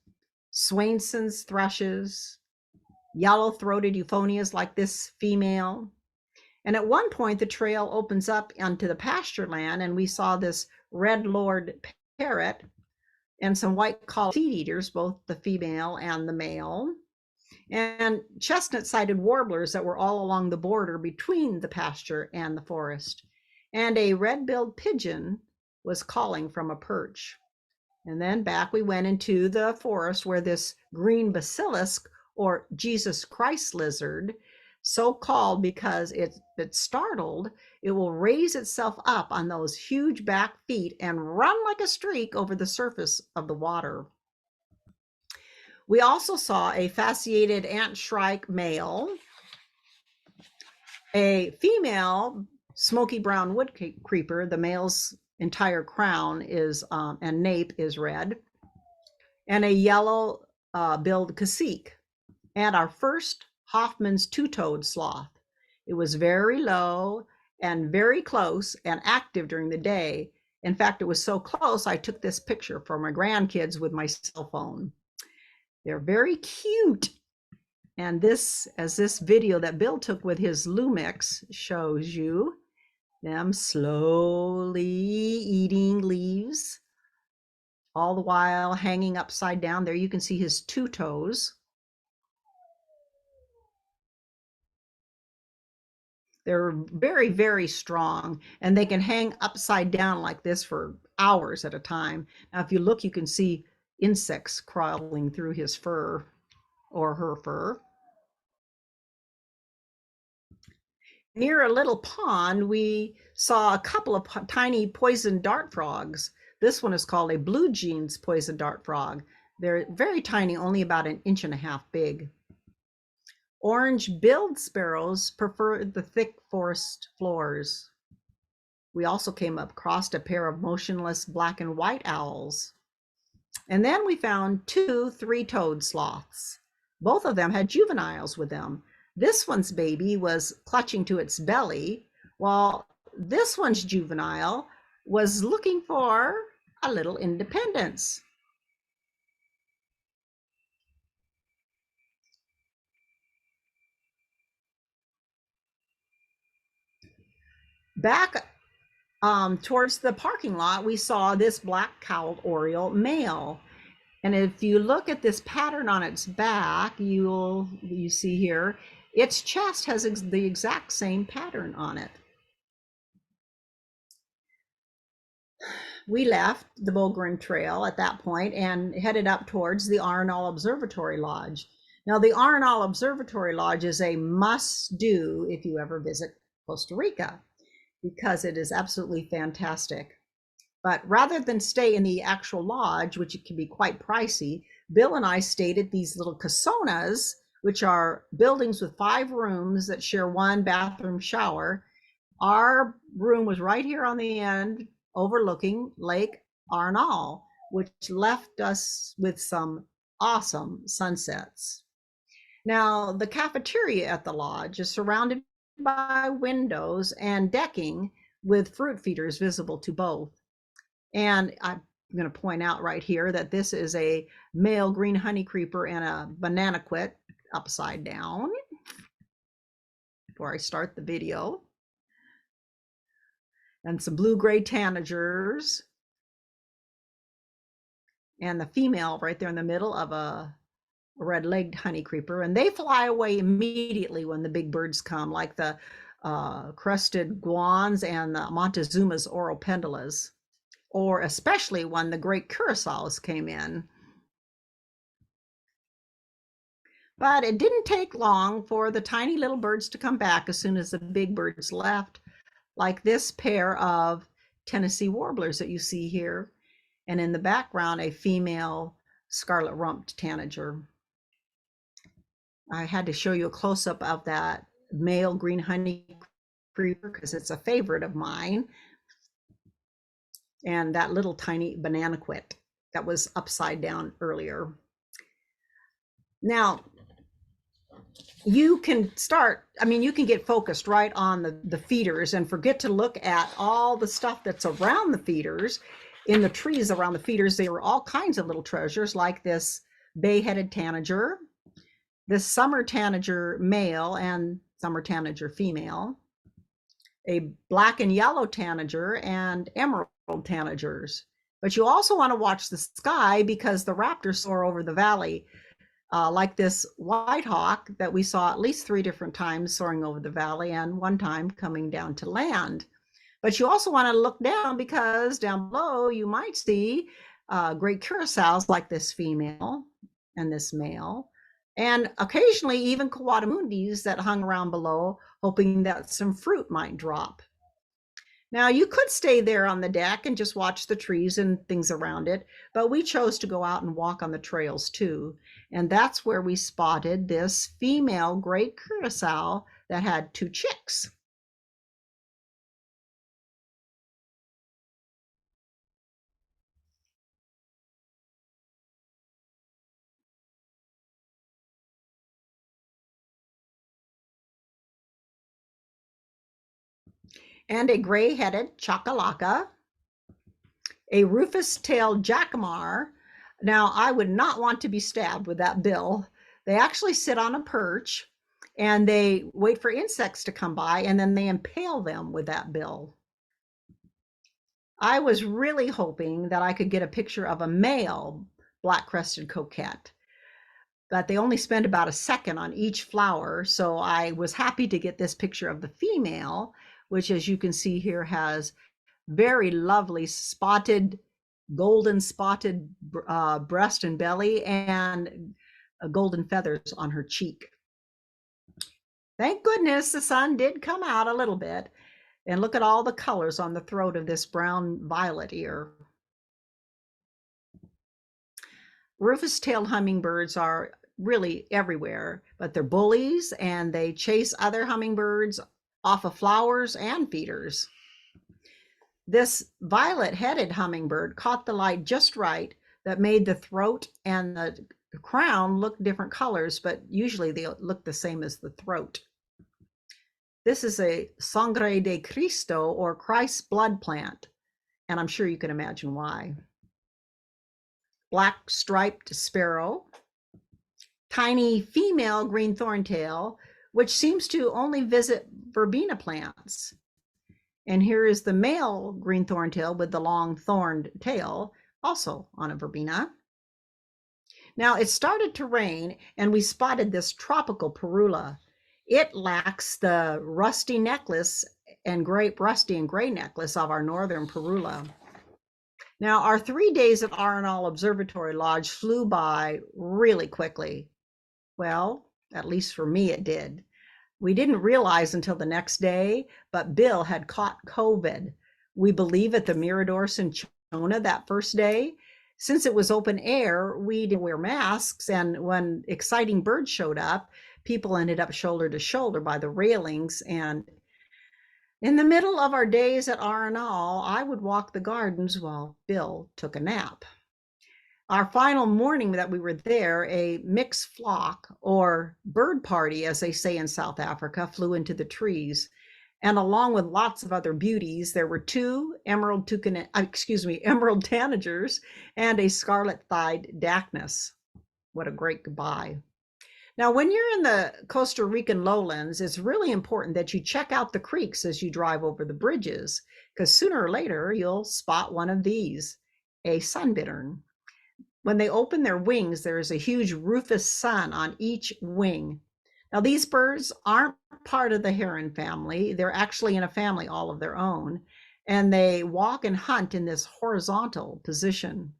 S3: Swainson's thrushes, yellow-throated euphonias like this female. And at one point, the trail opens up onto the pasture land, and we saw this red lord parrot and some white-collar seed eaters, both the female and the male, and chestnut-sided warblers that were all along the border between the pasture and the forest. And a red-billed pigeon was calling from a perch. And then back we went into the forest where this green basilisk, or Jesus Christ lizard, so called because it's startled, it will raise itself up on those huge back feet and run like a streak over the surface of the water. We also saw a fasciated antshrike male, a female smoky brown wood creeper. The male's entire crown is and nape is red, and a yellow billed cacique, and our first Hoffman's two-toed sloth. It was very low and very close and active during the day. In fact, it was so close, I took this picture for my grandkids with my cell phone. They're very cute. And this, as this video that Bill took with his Lumix shows you, them slowly eating leaves, all the while hanging upside down. There you can see his 2 toes. They're very, very strong, and they can hang upside down like this for hours at a time. Now, if you look, you can see insects crawling through his fur or her fur. Near a little pond, we saw a couple of tiny poison dart frogs. This one is called a blue jeans poison dart frog. They're very tiny, only about 1.5 inches big. Orange-billed sparrows prefer the thick forest floors. We also came across a pair of motionless black and white owls. And then we found 2 three-toed sloths. Both of them had juveniles with them. This one's baby was clutching to its belly, while this one's juvenile was looking for a little independence. Back towards the parking lot, we saw this black-cowled oriole male. And if you look at this pattern on its back, you see here, its chest has the exact same pattern on it. We left the Bulgaren Trail at that point and headed up towards the Arenal Observatory Lodge. Now, the Arenal Observatory Lodge is a must-do if you ever visit Costa Rica, because it is absolutely fantastic. But rather than stay in the actual lodge, which can be quite pricey, Bill and I stayed at these little casonas, which are buildings with 5 rooms that share 1 bathroom shower. Our room was right here on the end, overlooking Lake Arenal, which left us with some awesome sunsets. Now, the cafeteria at the lodge is surrounded by windows and decking with fruit feeders visible to both. And I'm going to point out right here that this is a male green honeycreeper and a banana quit upside down before I start the video. And some blue-gray tanagers. And the female right there in the middle of a red-legged honeycreeper. And they fly away immediately when the big birds come, like the crested guans and the Montezuma's oropendulas, or especially when the great curassows came in. But it didn't take long for the tiny little birds to come back as soon as the big birds left, like this pair of Tennessee warblers that you see here. And in the background, a female scarlet-rumped tanager. I had to show you a close-up of that male green honeycreeper because it's a favorite of mine. And that little tiny banana quit that was upside down earlier. Now, you can get focused right on the feeders and forget to look at all the stuff that's around the feeders. In the trees around the feeders, there were all kinds of little treasures, like this bay-headed tanager, this summer tanager male and summer tanager female, a black and yellow tanager, and emerald tanagers. But you also want to watch the sky because the raptors soar over the valley, like this white hawk that we saw at least 3 different times soaring over the valley and 1 time coming down to land. But you also want to look down because down below you might see great curassows like this female and this male, and occasionally even coatimundis that hung around below, hoping that some fruit might drop. Now, you could stay there on the deck and just watch the trees and things around it, but we chose to go out and walk on the trails too. And that's where we spotted this female great curassow that had 2 chicks. And a gray-headed chakalaka, a rufous-tailed jacamar. Now, I would not want to be stabbed with that bill. They actually sit on a perch and they wait for insects to come by and then they impale them with that bill. I was really hoping that I could get a picture of a male black-crested coquette, but they only spend about a second on each flower. So I was happy to get this picture of the female, which, as you can see here, has very lovely golden spotted breast and belly and golden feathers on her cheek. Thank goodness the sun did come out a little bit. And look at all the colors on the throat of this brown violet ear. Rufous-tailed hummingbirds are really everywhere, but they're bullies and they chase other hummingbirds off of flowers and feeders. This violet-headed hummingbird caught the light just right that made the throat and the crown look different colors, but usually they look the same as the throat. This is a Sangre de Cristo, or Christ's blood plant, and I'm sure you can imagine why. Black striped sparrow, tiny female green thorntail, which seems to only visit verbena plants. And here is the male green thorntail with the long thorned tail, also on a verbena. Now it started to rain and we spotted this tropical perula. It lacks the rusty necklace and rusty and gray necklace of our northern perula. Now our 3 days at Arenal Observatory Lodge flew by really quickly. Well, at least for me it did. We didn't realize until the next day, but Bill had caught COVID. We believe at the Mirador Cinchona that first day. Since it was open air, we didn't wear masks, and when exciting birds showed up, people ended up shoulder to shoulder by the railings. And in the middle of our days at Arenal, I would walk the gardens while Bill took a nap. Our final morning that we were there, a mixed flock, or bird party, as they say in South Africa, flew into the trees. And along with lots of other beauties, there were 2 emerald tanagers and a scarlet-thighed dacnus. What a great goodbye. Now, when you're in the Costa Rican lowlands, it's really important that you check out the creeks as you drive over the bridges, because sooner or later you'll spot one of these, a sunbittern. When they open their wings, there is a huge rufous sun on each wing. Now, these birds aren't part of the heron family. They're actually in a family all of their own, and they walk and hunt in this horizontal position.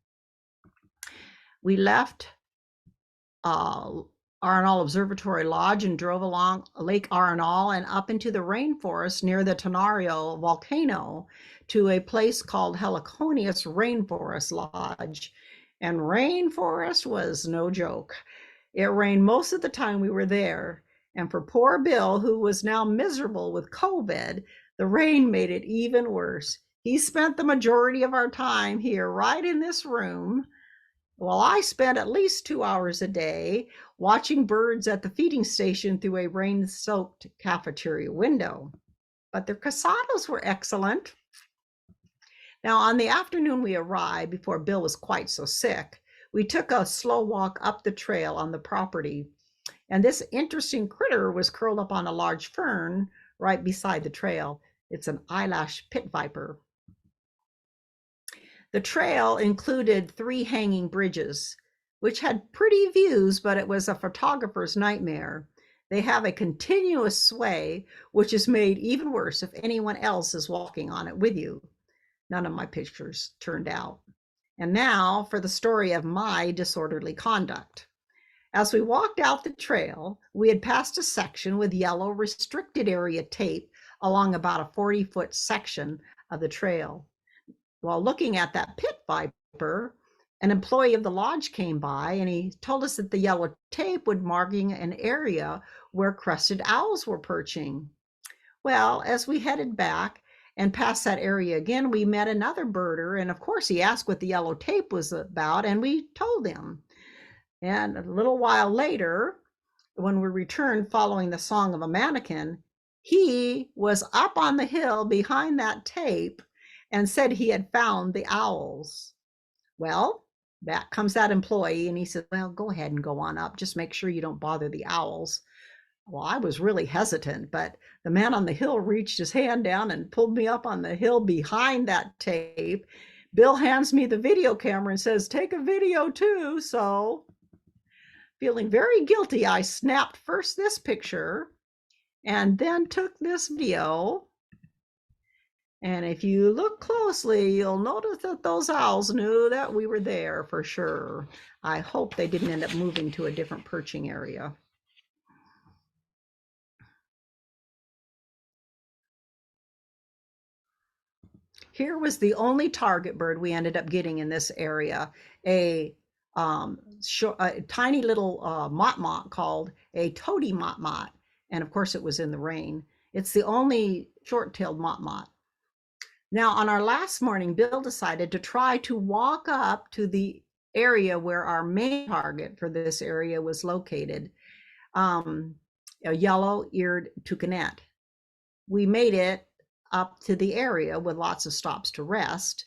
S3: We left Arenal Observatory Lodge and drove along Lake Arenal and up into the rainforest near the Tanario volcano to a place called Heliconius Rainforest Lodge. And rainforest was no joke. It rained most of the time we were there. And for poor Bill, who was now miserable with COVID, the rain made it even worse. He spent the majority of our time here, right in this room, while I spent at least 2 hours a day watching birds at the feeding station through a rain-soaked cafeteria window. But their casados were excellent. Now, on the afternoon we arrived, before Bill was quite so sick, we took a slow walk up the trail on the property. And this interesting critter was curled up on a large fern right beside the trail. It's an eyelash pit viper. The trail included 3 hanging bridges, which had pretty views, but it was a photographer's nightmare. They have a continuous sway, which is made even worse if anyone else is walking on it with you. None of my pictures turned out. And now for the story of my disorderly conduct. As we walked out the trail, we had passed a section with yellow restricted area tape along about a 40-foot section of the trail. While looking at that pit viper, an employee of the lodge came by and he told us that the yellow tape would marking an area where crested owls were perching. Well, as we headed back and past that area again, we met another birder, and of course he asked what the yellow tape was about, and we told him. And a little while later, when we returned following the song of a mannequin, he was up on the hill behind that tape and said he had found the owls. Well, back comes that employee and he said, well, go ahead and go on up. Just make sure you don't bother the owls. Well, I was really hesitant, but the man on the hill reached his hand down and pulled me up on the hill behind that tape. Bill hands me the video camera and says, take a video too. So feeling very guilty, I snapped first this picture and then took this video. And if you look closely, you'll notice that those owls knew that we were there for sure. I hope they didn't end up moving to a different perching area. Here was the only target bird we ended up getting in this area, a tiny little mott called a toady mott. And of course it was in the rain. It's the only short-tailed mott. Now on our last morning, Bill decided to try to walk up to the area where our main target for this area was located, a yellow-eared toucanet. We made it up to the area with lots of stops to rest,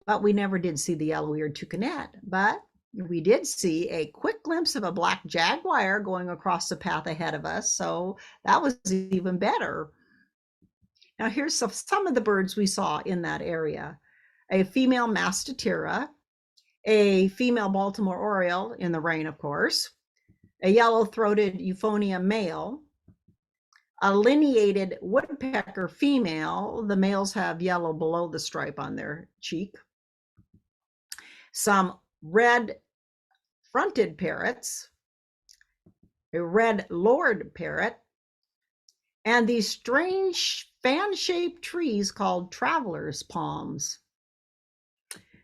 S3: but we never did see the yellow-eared toucanet. But we did see a quick glimpse of a black jaguar going across the path ahead of us, so that was even better. Now here's some of the birds we saw in that area. A female mastatira, a female Baltimore oriole in the rain, of course, a yellow-throated euphonia male, a lineated woodpecker female. The males have yellow below the stripe on their cheek. Some red-fronted parrots, a red lord parrot, and these strange fan-shaped trees called traveler's palms.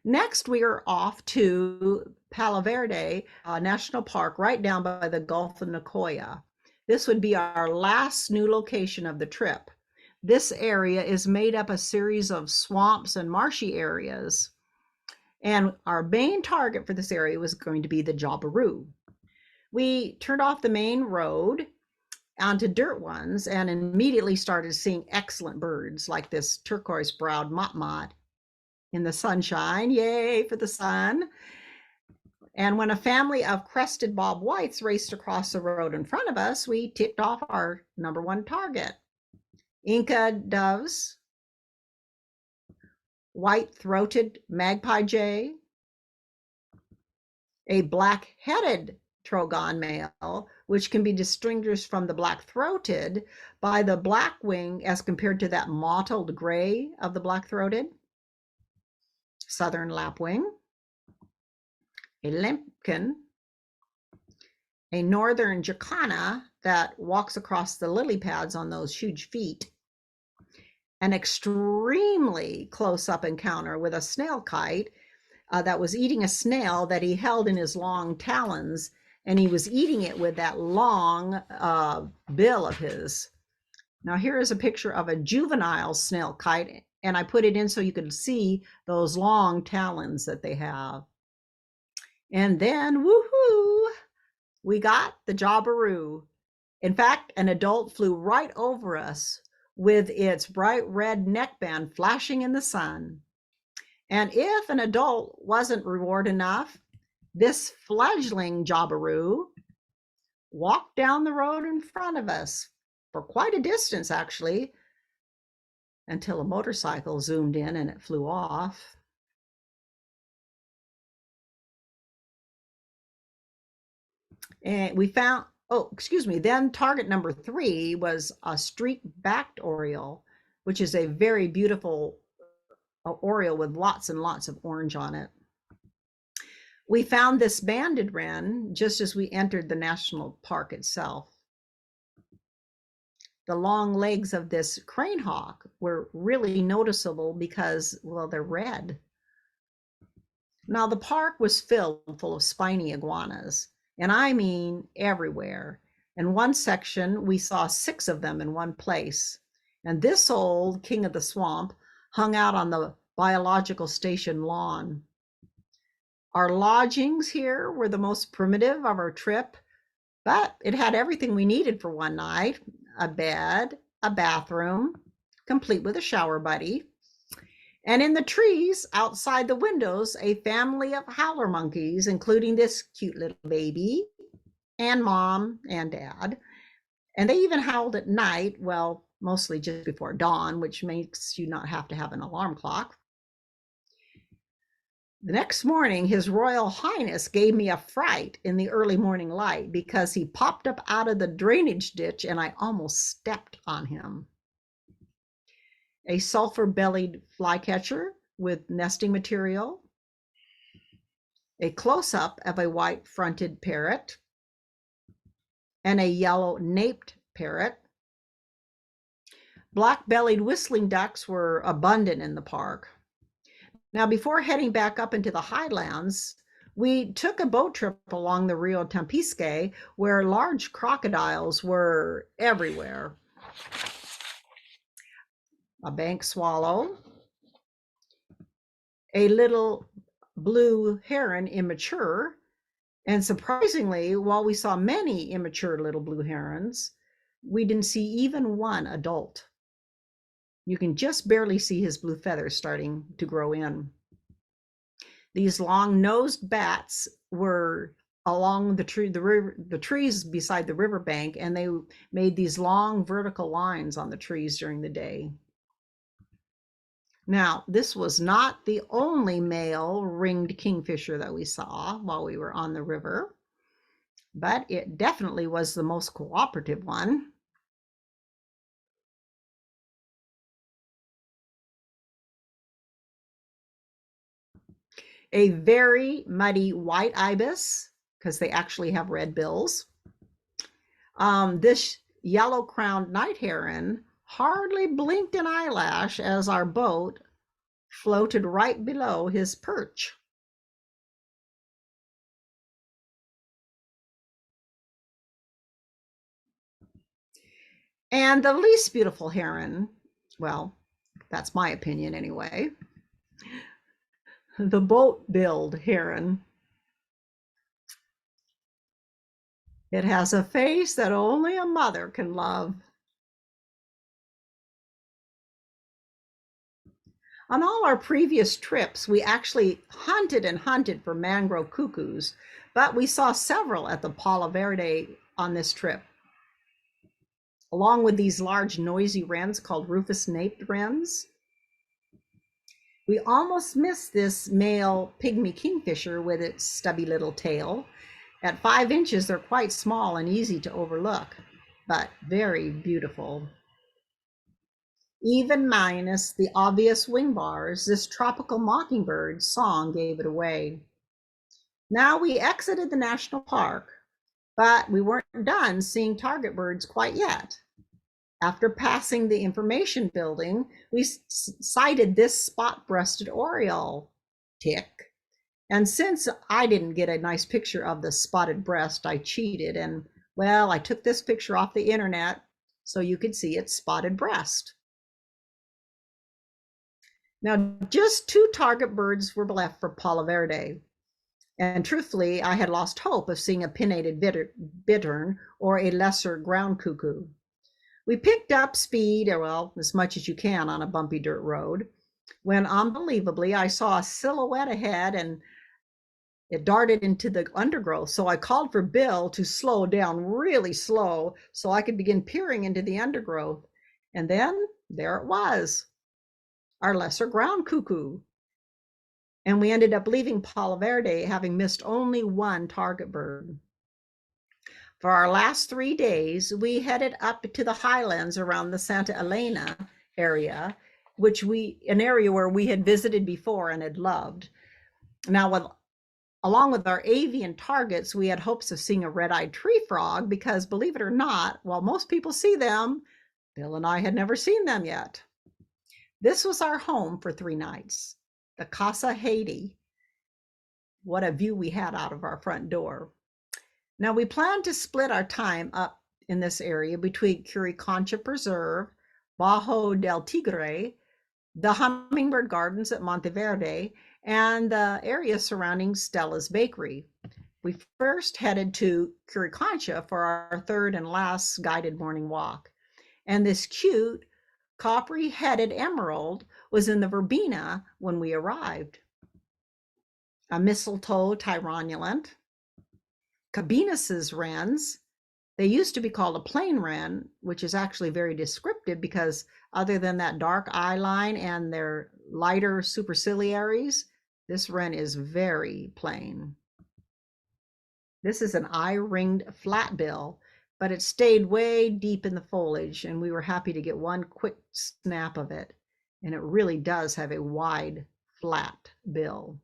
S3: Next, we are off to Palo Verde National Park, right down by the Gulf of Nicoya. This would be our last new location of the trip. This area is made up a series of swamps and marshy areas. And our main target for this area was going to be the Jabiru. We turned off the main road onto dirt ones and immediately started seeing excellent birds like this turquoise-browed motmot in the sunshine. Yay for the sun. And when a family of crested bob whites raced across the road in front of us, we ticked off our number one target. Inca doves, white-throated magpie jay, a black-headed trogon male, which can be distinguished from the black-throated by the black wing as compared to that mottled gray of the black-throated, southern lapwing, a limpkin, a northern jacana that walks across the lily pads on those huge feet, an extremely close-up encounter with a snail kite that was eating a snail that he held in his long talons, and he was eating it with that long bill of his. Now here is a picture of a juvenile snail kite, and I put it in so you could see those long talons that they have. And then, woohoo, we got the Jabiru. In fact, an adult flew right over us with its bright red neckband flashing in the sun. And if an adult wasn't reward enough, this fledgling Jabiru walked down the road in front of us for quite a distance, actually, until a motorcycle zoomed in and it flew off. And we found, then target number 3 was a streak-backed oriole, which is a very beautiful oriole with lots and lots of orange on it. We found this banded wren just as we entered the national park itself. The long legs of this crane hawk were really noticeable because, well, they're red. Now the park was full of spiny iguanas, and I mean everywhere. In one section, we saw 6 of them in one place. And this old king of the swamp hung out on the biological station lawn. Our lodgings here were the most primitive of our trip, but it had everything we needed for one night: a bed, a bathroom, complete with a shower buddy. And in the trees outside the windows, a family of howler monkeys, including this cute little baby, and mom and dad. And they even howled at night, well, mostly just before dawn, which makes you not have to have an alarm clock. The next morning, His Royal Highness gave me a fright in the early morning light because he popped up out of the drainage ditch and I almost stepped on him. A sulfur-bellied flycatcher with nesting material, a close-up of a white-fronted parrot, and a yellow-naped parrot. Black-bellied whistling ducks were abundant in the park. Now, before heading back up into the highlands, we took a boat trip along the Rio Tempisque, where large crocodiles were everywhere. A bank swallow, a little blue heron immature. And surprisingly, while we saw many immature little blue herons, we didn't see even one adult. You can just barely see his blue feathers starting to grow in. These long-nosed bats were along the trees beside the riverbank, and they made these long vertical lines on the trees during the day. Now, this was not the only male ringed kingfisher that we saw while we were on the river, but it definitely was the most cooperative one. A very muddy white ibis, because they actually have red bills. This yellow-crowned night heron hardly blinked an eyelash as our boat floated right below his perch. And the least beautiful heron, well, that's my opinion anyway, the boat-billed heron. It has a face that only a mother can love. On all our previous trips, we actually hunted and hunted for mangrove cuckoos, but we saw several at the Palo Verde on this trip, along with these large noisy wrens called rufous-naped wrens. We almost missed this male pygmy kingfisher with its stubby little tail. At 5 inches, they're quite small and easy to overlook, but very beautiful. Even minus the obvious wing bars, this tropical mockingbird song gave it away. Now we exited the national park, but we weren't done seeing target birds quite yet. After passing the information building, we sighted this spot-breasted oriole tick. And since I didn't get a nice picture of the spotted breast, I cheated. And well, I took this picture off the internet so you could see its spotted breast. Now, just 2 target birds were left for Palo Verde. And truthfully, I had lost hope of seeing a pinnated bittern or a lesser ground cuckoo. We picked up speed, or well, as much as you can on a bumpy dirt road, when unbelievably I saw a silhouette ahead and it darted into the undergrowth. So I called for Bill to slow down really slow so I could begin peering into the undergrowth. And then there it was, our lesser ground cuckoo. And we ended up leaving Palo Verde having missed only 1 target bird. For our last 3 days, we headed up to the highlands around the Santa Elena area, an area where we had visited before and had loved. Now, along with our avian targets, we had hopes of seeing a red-eyed tree frog because, believe it or not, while most people see them, Bill and I had never seen them yet. This was our home for 3 nights, the Casa Haiti. What a view we had out of our front door. Now, we plan to split our time up in this area between Curicancha Preserve, Bajo del Tigre, the Hummingbird Gardens at Monteverde, and the area surrounding Stella's Bakery. We first headed to Curicancha for our 3rd and last guided morning walk. And this cute coppery-headed emerald was in the verbena when we arrived. A mistletoe tyronulant, Cabines's wrens. They used to be called a plain wren, which is actually very descriptive because other than that dark eye line and their lighter superciliaries, this wren is very plain. This is an eye-ringed flatbill, but it stayed way deep in the foliage, and we were happy to get one quick snap of it. And it really does have a wide, flat bill.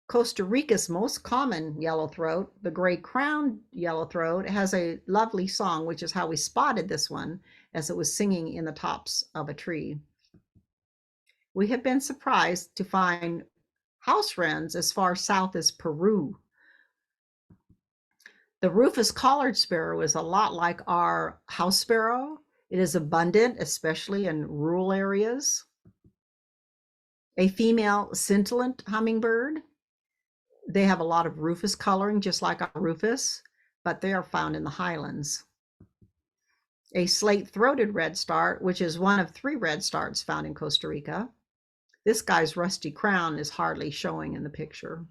S3: Costa Rica's most common yellowthroat, the gray-crowned yellowthroat, has a lovely song, which is how we spotted this one as it was singing in the tops of a tree. We have been surprised to find house wrens as far south as Peru. The rufous collared sparrow is a lot like our house sparrow. It is abundant, especially in rural areas. a female scintillant hummingbird. They have a lot of rufous coloring, just like our rufous, but they are found in the highlands. A slate-throated redstart, which is one of 3 redstarts found in Costa Rica. This guy's rusty crown is hardly showing in the picture.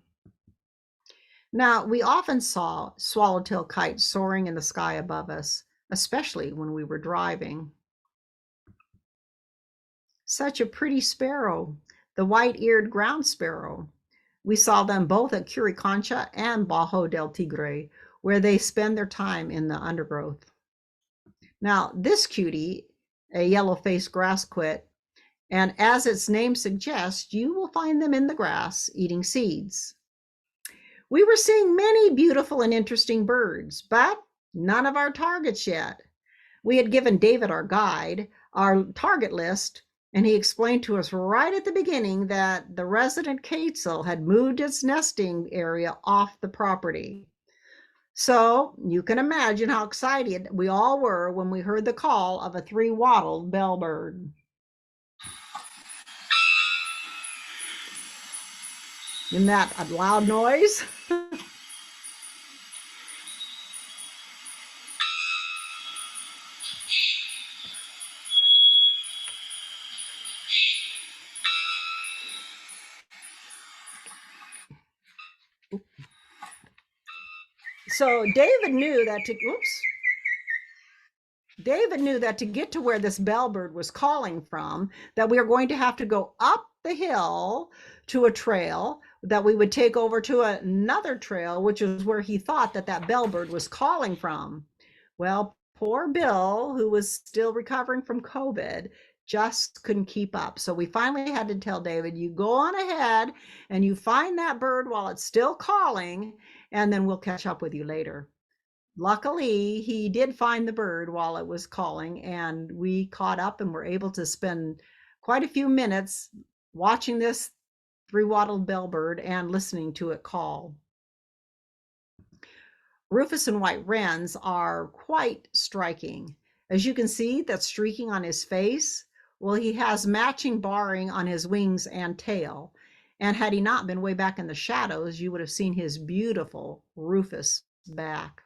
S3: Now, we often saw swallowtail kites soaring in the sky above us, especially when we were driving. Such a pretty sparrow, the white-eared ground sparrow. We saw them both at Curicancha and Bajo del Tigre, where they spend their time in the undergrowth. Now, this cutie, a yellow-faced grassquit, and as its name suggests, you will find them in the grass eating seeds. We were seeing many beautiful and interesting birds, but none of our targets yet. We had given David, our guide, our target list, and he explained to us right at the beginning that the resident quetzal had moved its nesting area off the property. So you can imagine how excited we all were when we heard the call of a 3-wattled bellbird. Isn't that a loud noise? So David knew that to get to where this bellbird was calling from, that we were going to have to go up the hill to a trail that we would take over to another trail, which is where he thought that bellbird was calling from. Well, poor Bill, who was still recovering from COVID, just couldn't keep up. So we finally had to tell David, you go on ahead and you find that bird while it's still calling, and then we'll catch up with you later. Luckily, he did find the bird while it was calling, and we caught up and were able to spend quite a few minutes watching this 3-wattled bellbird and listening to it call. Rufous and white wrens are quite striking. As you can see, that streaking on his face, well, he has matching barring on his wings and tail. And had he not been way back in the shadows, you would have seen his beautiful rufous back.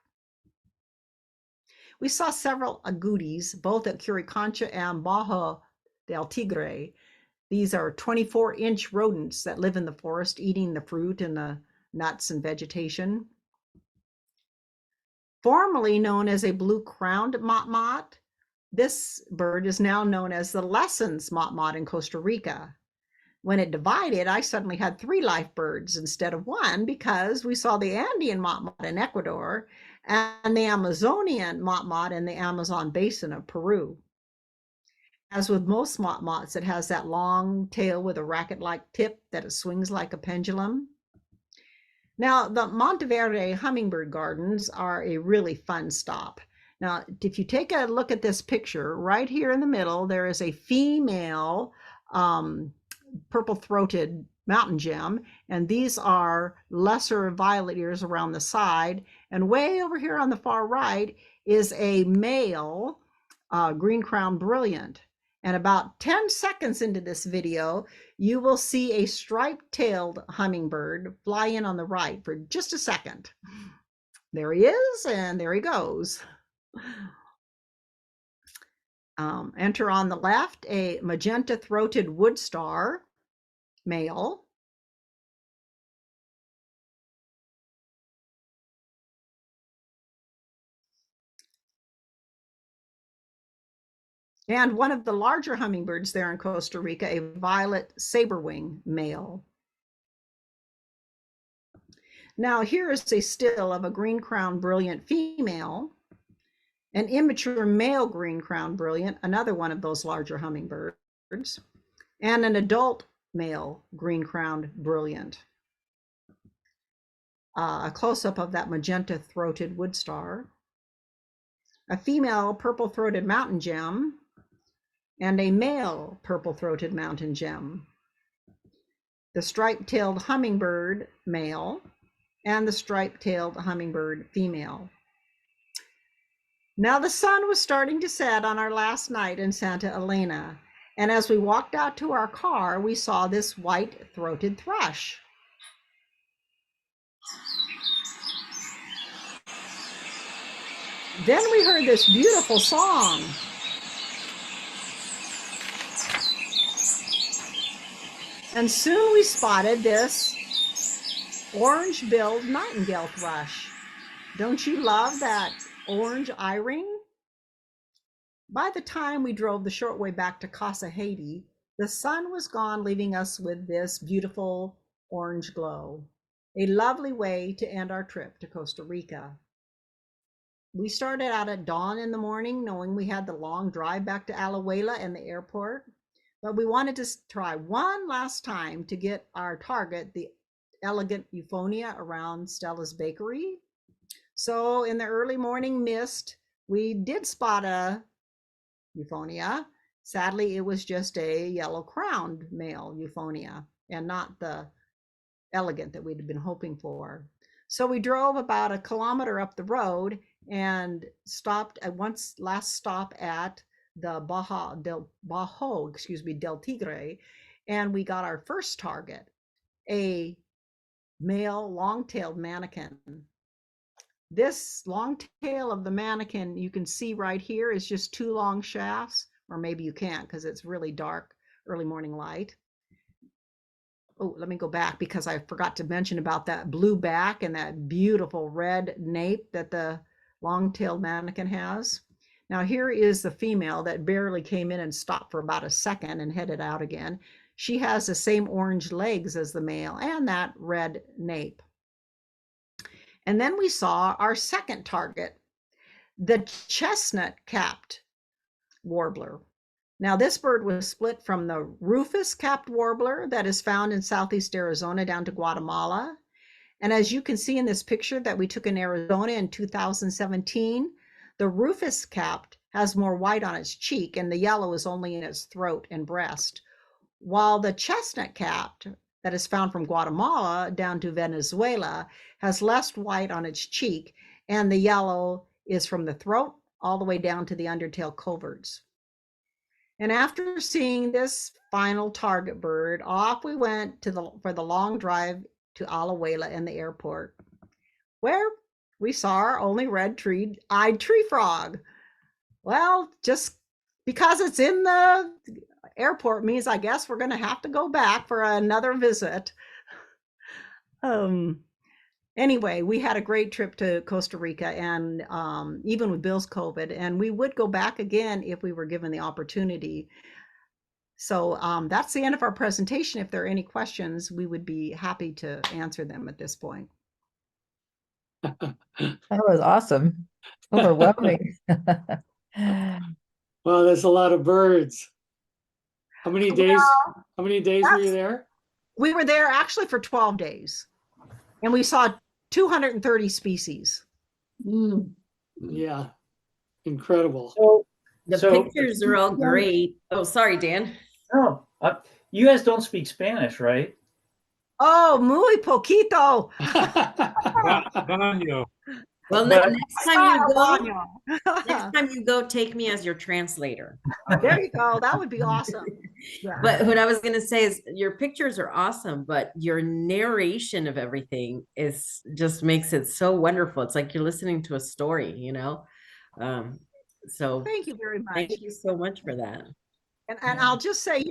S3: We saw several agoutis, both at Curicancha and Bajo del Tigre. These are 24-inch rodents that live in the forest, eating the fruit and the nuts and vegetation. Formerly known as a blue-crowned motmot, this bird is now known as the Lessons motmot in Costa Rica. When it divided, I suddenly had 3 live birds instead of 1, because we saw the Andean motmot in Ecuador and the Amazonian motmot in the Amazon basin of Peru. As with most motmots, it has that long tail with a racket-like tip that it swings like a pendulum. Now, the Monteverde Hummingbird Gardens are a really fun stop. Now, if you take a look at this picture, right here in the middle, there is a female purple-throated mountain gem, and these are lesser violet ears around the side. And way over here on the far right is a male green-crowned brilliant. And about 10 seconds into this video, you will see a striped-tailed hummingbird fly in on the right for just a second. There he is, and there he goes. Enter on the left a magenta-throated wood star male. And one of the larger hummingbirds there in Costa Rica, a violet saberwing male. Now here is a still of a green-crowned brilliant female, an immature male green-crowned brilliant, another one of those larger hummingbirds, and an adult male green-crowned brilliant. A close-up of that magenta-throated wood star, a female purple-throated mountain gem, and a male purple-throated mountain gem, the striped-tailed hummingbird male, and the striped-tailed hummingbird female. Now the sun was starting to set on our last night in Santa Elena, And as we walked out to our car, we saw this white-throated thrush. Then we heard this beautiful song. And soon we spotted this orange-billed nightingale thrush. Don't you love that orange eye ring? By the time we drove the short way back to Casa Haiti, the sun was gone, leaving us with this beautiful orange glow. A lovely way to end our trip to Costa Rica. We started out at dawn in the morning, knowing we had the long drive back to Alajuela and the airport, but we wanted to try one last time to get our target, the elegant euphonia around Stella's Bakery. So in the early morning mist, we did spot a euphonia. Sadly, it was just a yellow-crowned male euphonia and not the elegant that we'd been hoping for. So we drove about 1 kilometer up the road and stopped at last stop at the del Tigre, and we got our first target, a male long-tailed mannequin. This long tail of the mannequin you can see right here is just 2 long shafts, or maybe you can't because it's really dark, early morning light. Oh, let me go back because I forgot to mention about that blue back and that beautiful red nape that the long-tailed mannequin has. Now here is the female that barely came in and stopped for about a second and headed out again. She has the same orange legs as the male and that red nape. And then we saw our second target, the chestnut-capped warbler. Now, this bird was split from the rufous-capped warbler that is found in southeast Arizona down to Guatemala. And as you can see in this picture that we took in Arizona in 2017, the rufous-capped has more white on its cheek and the yellow is only in its throat and breast, while the chestnut-capped that is found from Guatemala down to Venezuela has less white on its cheek, and the yellow is from the throat all the way down to the undertail coverts. And after seeing this final target bird, off we went for the long drive to Alajuela and the airport, where we saw our only red-eyed tree frog. Well, just because it's in the airport means I guess we're going to have to go back for another visit. Anyway, we had a great trip to Costa Rica, and even with Bill's COVID, and we would go back again if we were given the opportunity. So that's the end of our presentation. If there are any questions, we would be happy to answer them at this point.
S2: That was awesome. Overwhelming.
S1: Well, there's a lot of birds. How many days were you there?
S3: We were there actually for 12 days, and we saw 230 species.
S1: Yeah, incredible.
S4: So
S6: The pictures are all great. Oh, sorry, Dan.
S4: No, you guys don't speak Spanish, right?
S3: Oh, muy poquito.
S5: Baño.
S6: Well,
S4: But-
S6: next time you go, take me as your translator.
S3: There you go. That would be awesome. Yeah.
S6: But what I was going to say is your pictures are awesome, but your narration of everything just makes it so wonderful. It's like you're listening to a story, you know? So
S3: Thank you very much.
S6: thank you so much for that.
S3: And I'll just say,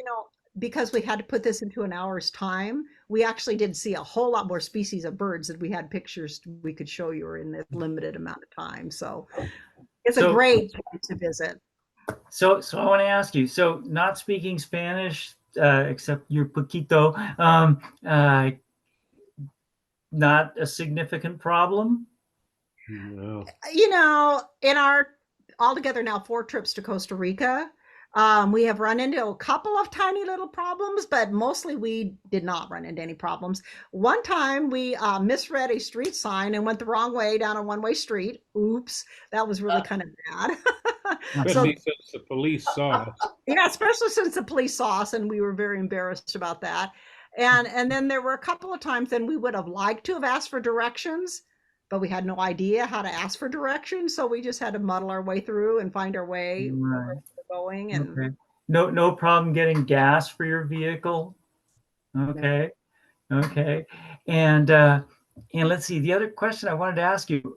S3: because we had to put this into an hour's time, we actually did see a whole lot more species of birds that we had pictures we could show you in this limited amount of time. So it's a great place to visit.
S4: So I want to ask you, so not speaking Spanish, except your poquito, not a significant problem?
S5: No.
S3: In our altogether now 4 trips to Costa Rica, we have run into a couple of tiny little problems, but mostly we did not run into any problems. One time we misread a street sign and went the wrong way down a one-way street. Oops, that was really kind of bad.
S5: Especially since the police saw us.
S3: Yeah, especially since the police saw us, and we were very embarrassed about that. And then there were a couple of times then we would have liked to have asked for directions, but we had no idea how to ask for directions, so we just had to muddle our way through and find our way
S4: Right.
S3: going. And
S4: Okay. no problem getting gas for your vehicle. Okay. Okay. And let's see, the other question I wanted to ask you,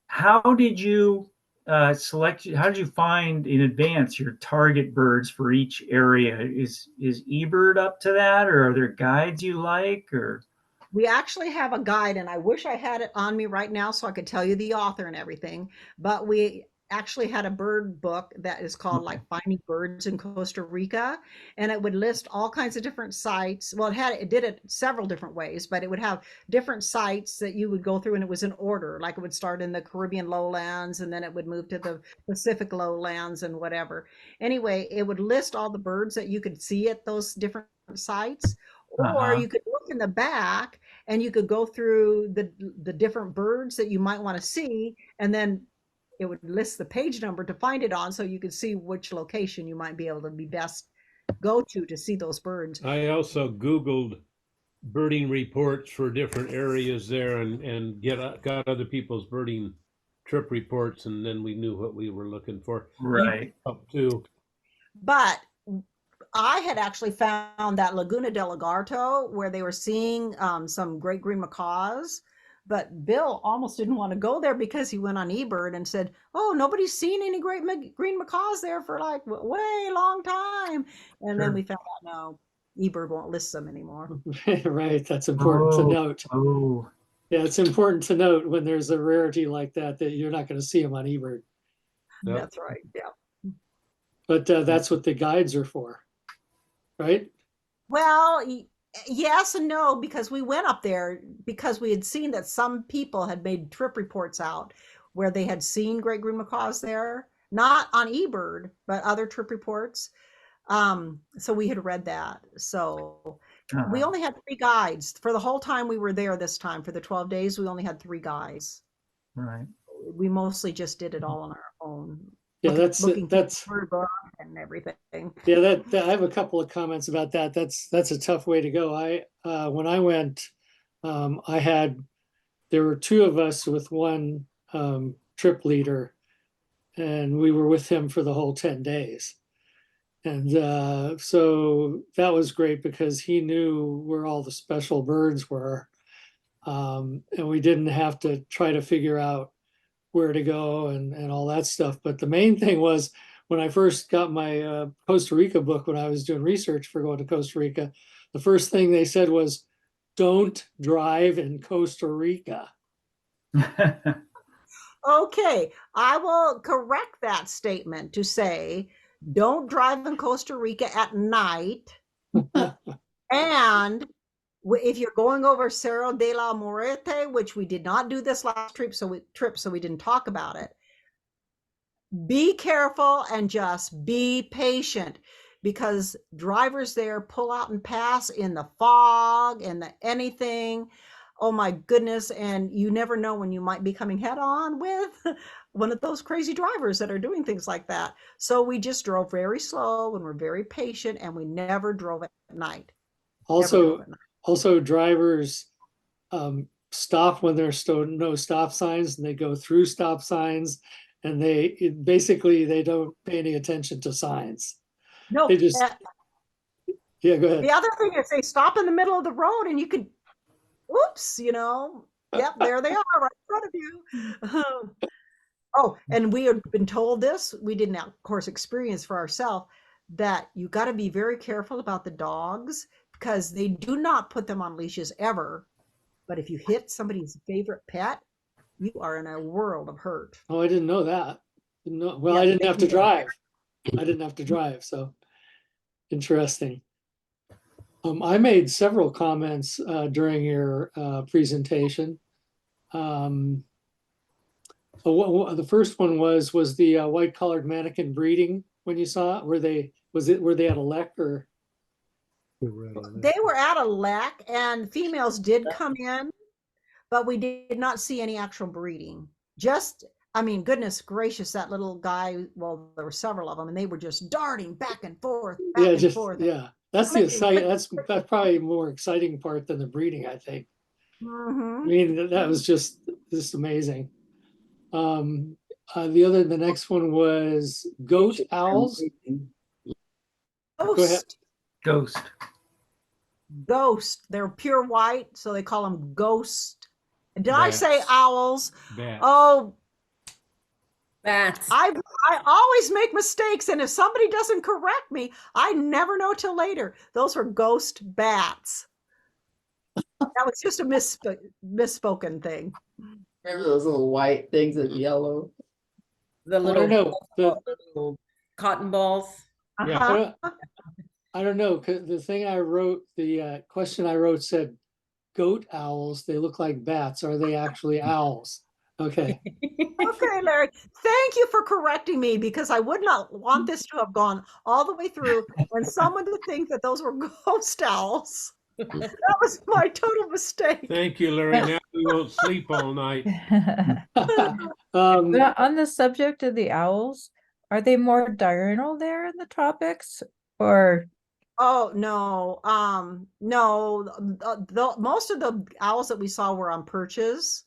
S4: how did you how did you find in advance your target birds for each area? Is eBird up to that, or are there guides you like, or?
S3: We actually have a guide, and I wish I had it on me right now so I could tell you the author and everything, but we actually had a bird book that is called like Finding Birds in Costa Rica, and it would list all kinds of different sites. Well, it did it several different ways, but it would have different sites that you would go through, and it was in order. Like it would start in the Caribbean lowlands, and then it would move to the Pacific lowlands and whatever. Anyway, it would list all the birds that you could see at those different sites, or you could look in the back and you could go through the different birds that you might want to see, and then it would list the page number to find it on, so you could see which location you might be able to be best go to see those birds.
S5: I also Googled birding reports for different areas there and got other people's birding trip reports, and then we knew what we were looking for.
S4: Right.
S5: Up to.
S3: But I had actually found that Laguna del Lagarto where they were seeing some great green macaws, but Bill almost didn't want to go there because he went on eBird and said, "Oh, nobody's seen any great green macaws there for like way long time." And then we found out no, eBird won't list them anymore.
S1: Right, that's important to note.
S4: Oh,
S1: Yeah, it's important to note when there's a rarity like that you're not going to see them on eBird.
S5: Yep.
S3: That's right. Yeah.
S1: But that's what the guides are for, right?
S3: Well, yes and no, because we went up there because we had seen that some people had made trip reports out where they had seen great green macaws there, not on eBird, but other trip reports. So we had read that. So we only had 3 guides for the whole time we were there this time. For the 12 days, we only had 3 guides.
S4: right.
S3: We mostly just did it all on our own.
S1: Yeah,
S3: looking
S1: that's
S3: for bird and everything.
S1: yeah. That I have a couple of comments about that. That's a tough way to go. When I went, there were 2 of us with one trip leader, and we were with him for the whole 10 days. And so that was great because he knew where all the special birds were. And we didn't have to try to figure out where to go and all that stuff. But the main thing was when I first got my Costa Rica book, when I was doing research for going to Costa Rica, the first thing they said was, "Don't drive in Costa Rica."
S3: Okay, I will correct that statement to say, don't drive in Costa Rica at night. And if you're going over Cerro de la Muerte, which we did not do this last trip, so we didn't talk about it. Be careful and just be patient, because drivers there pull out and pass in the fog and anything. Oh my goodness. And you never know when you might be coming head on with one of those crazy drivers that are doing things like that. So we just drove very slow and we're very patient, and we never drove at night.
S1: Also drivers stop when there's no stop signs, and they go through stop signs, and they don't pay any attention to signs.
S3: No,
S1: They just yeah, go ahead.
S3: the other thing is they stop in the middle of the road and you could, oops, yep, there they are right in front of you. Oh, and we had been told this, we didn't, of course, experience for ourselves, that you got to be very careful about the dogs because they do not put them on leashes ever. But if you hit somebody's favorite pet, you are in a world of hurt.
S1: Oh, I didn't know that. Well,
S3: Yeah,
S1: I didn't
S3: they
S1: have to
S3: can-
S1: drive. I didn't have to drive, so interesting. I made several comments during your presentation. The first one was the white-collared mannequin breeding when you saw it? Were they at a lek or?
S3: They were at a lek, and females did come in, but we did not see any actual breeding. Goodness gracious, that little guy, well, there were several of them, and they were just darting back and forth, back and forth.
S1: Yeah. That's the exciting. That's probably a more exciting part than the breeding, I think.
S3: Mm-hmm.
S1: I mean, that was just amazing. The next one was goat owls.
S3: Ghost.
S4: Ghost.
S3: Ghost. They're pure white, so they call them ghost. Did I say
S5: Bats.
S3: owls?
S5: Bats.
S3: Oh,
S6: Bats.
S3: I always make mistakes, and if somebody doesn't correct me, I never know till later. Those were ghost bats. That was just a misspoken thing.
S7: Remember those little white things with yellow?
S6: The
S1: I don't know.
S6: little cotton balls.
S5: Yeah.
S3: Uh-huh.
S1: I don't know. 'Cause the thing I wrote, the question I wrote said, goat owls, they look like bats. Are they actually owls? Okay.
S3: Okay, Larry. Thank you for correcting me, because I would not want this to have gone all the way through and someone to think that those were ghost owls. That was my total mistake.
S5: Thank you, Larry. Now we won't sleep all night.
S2: But on the subject of the owls, are they more diurnal there in the tropics, or
S3: Oh no, no. Most of the owls that we saw were on perches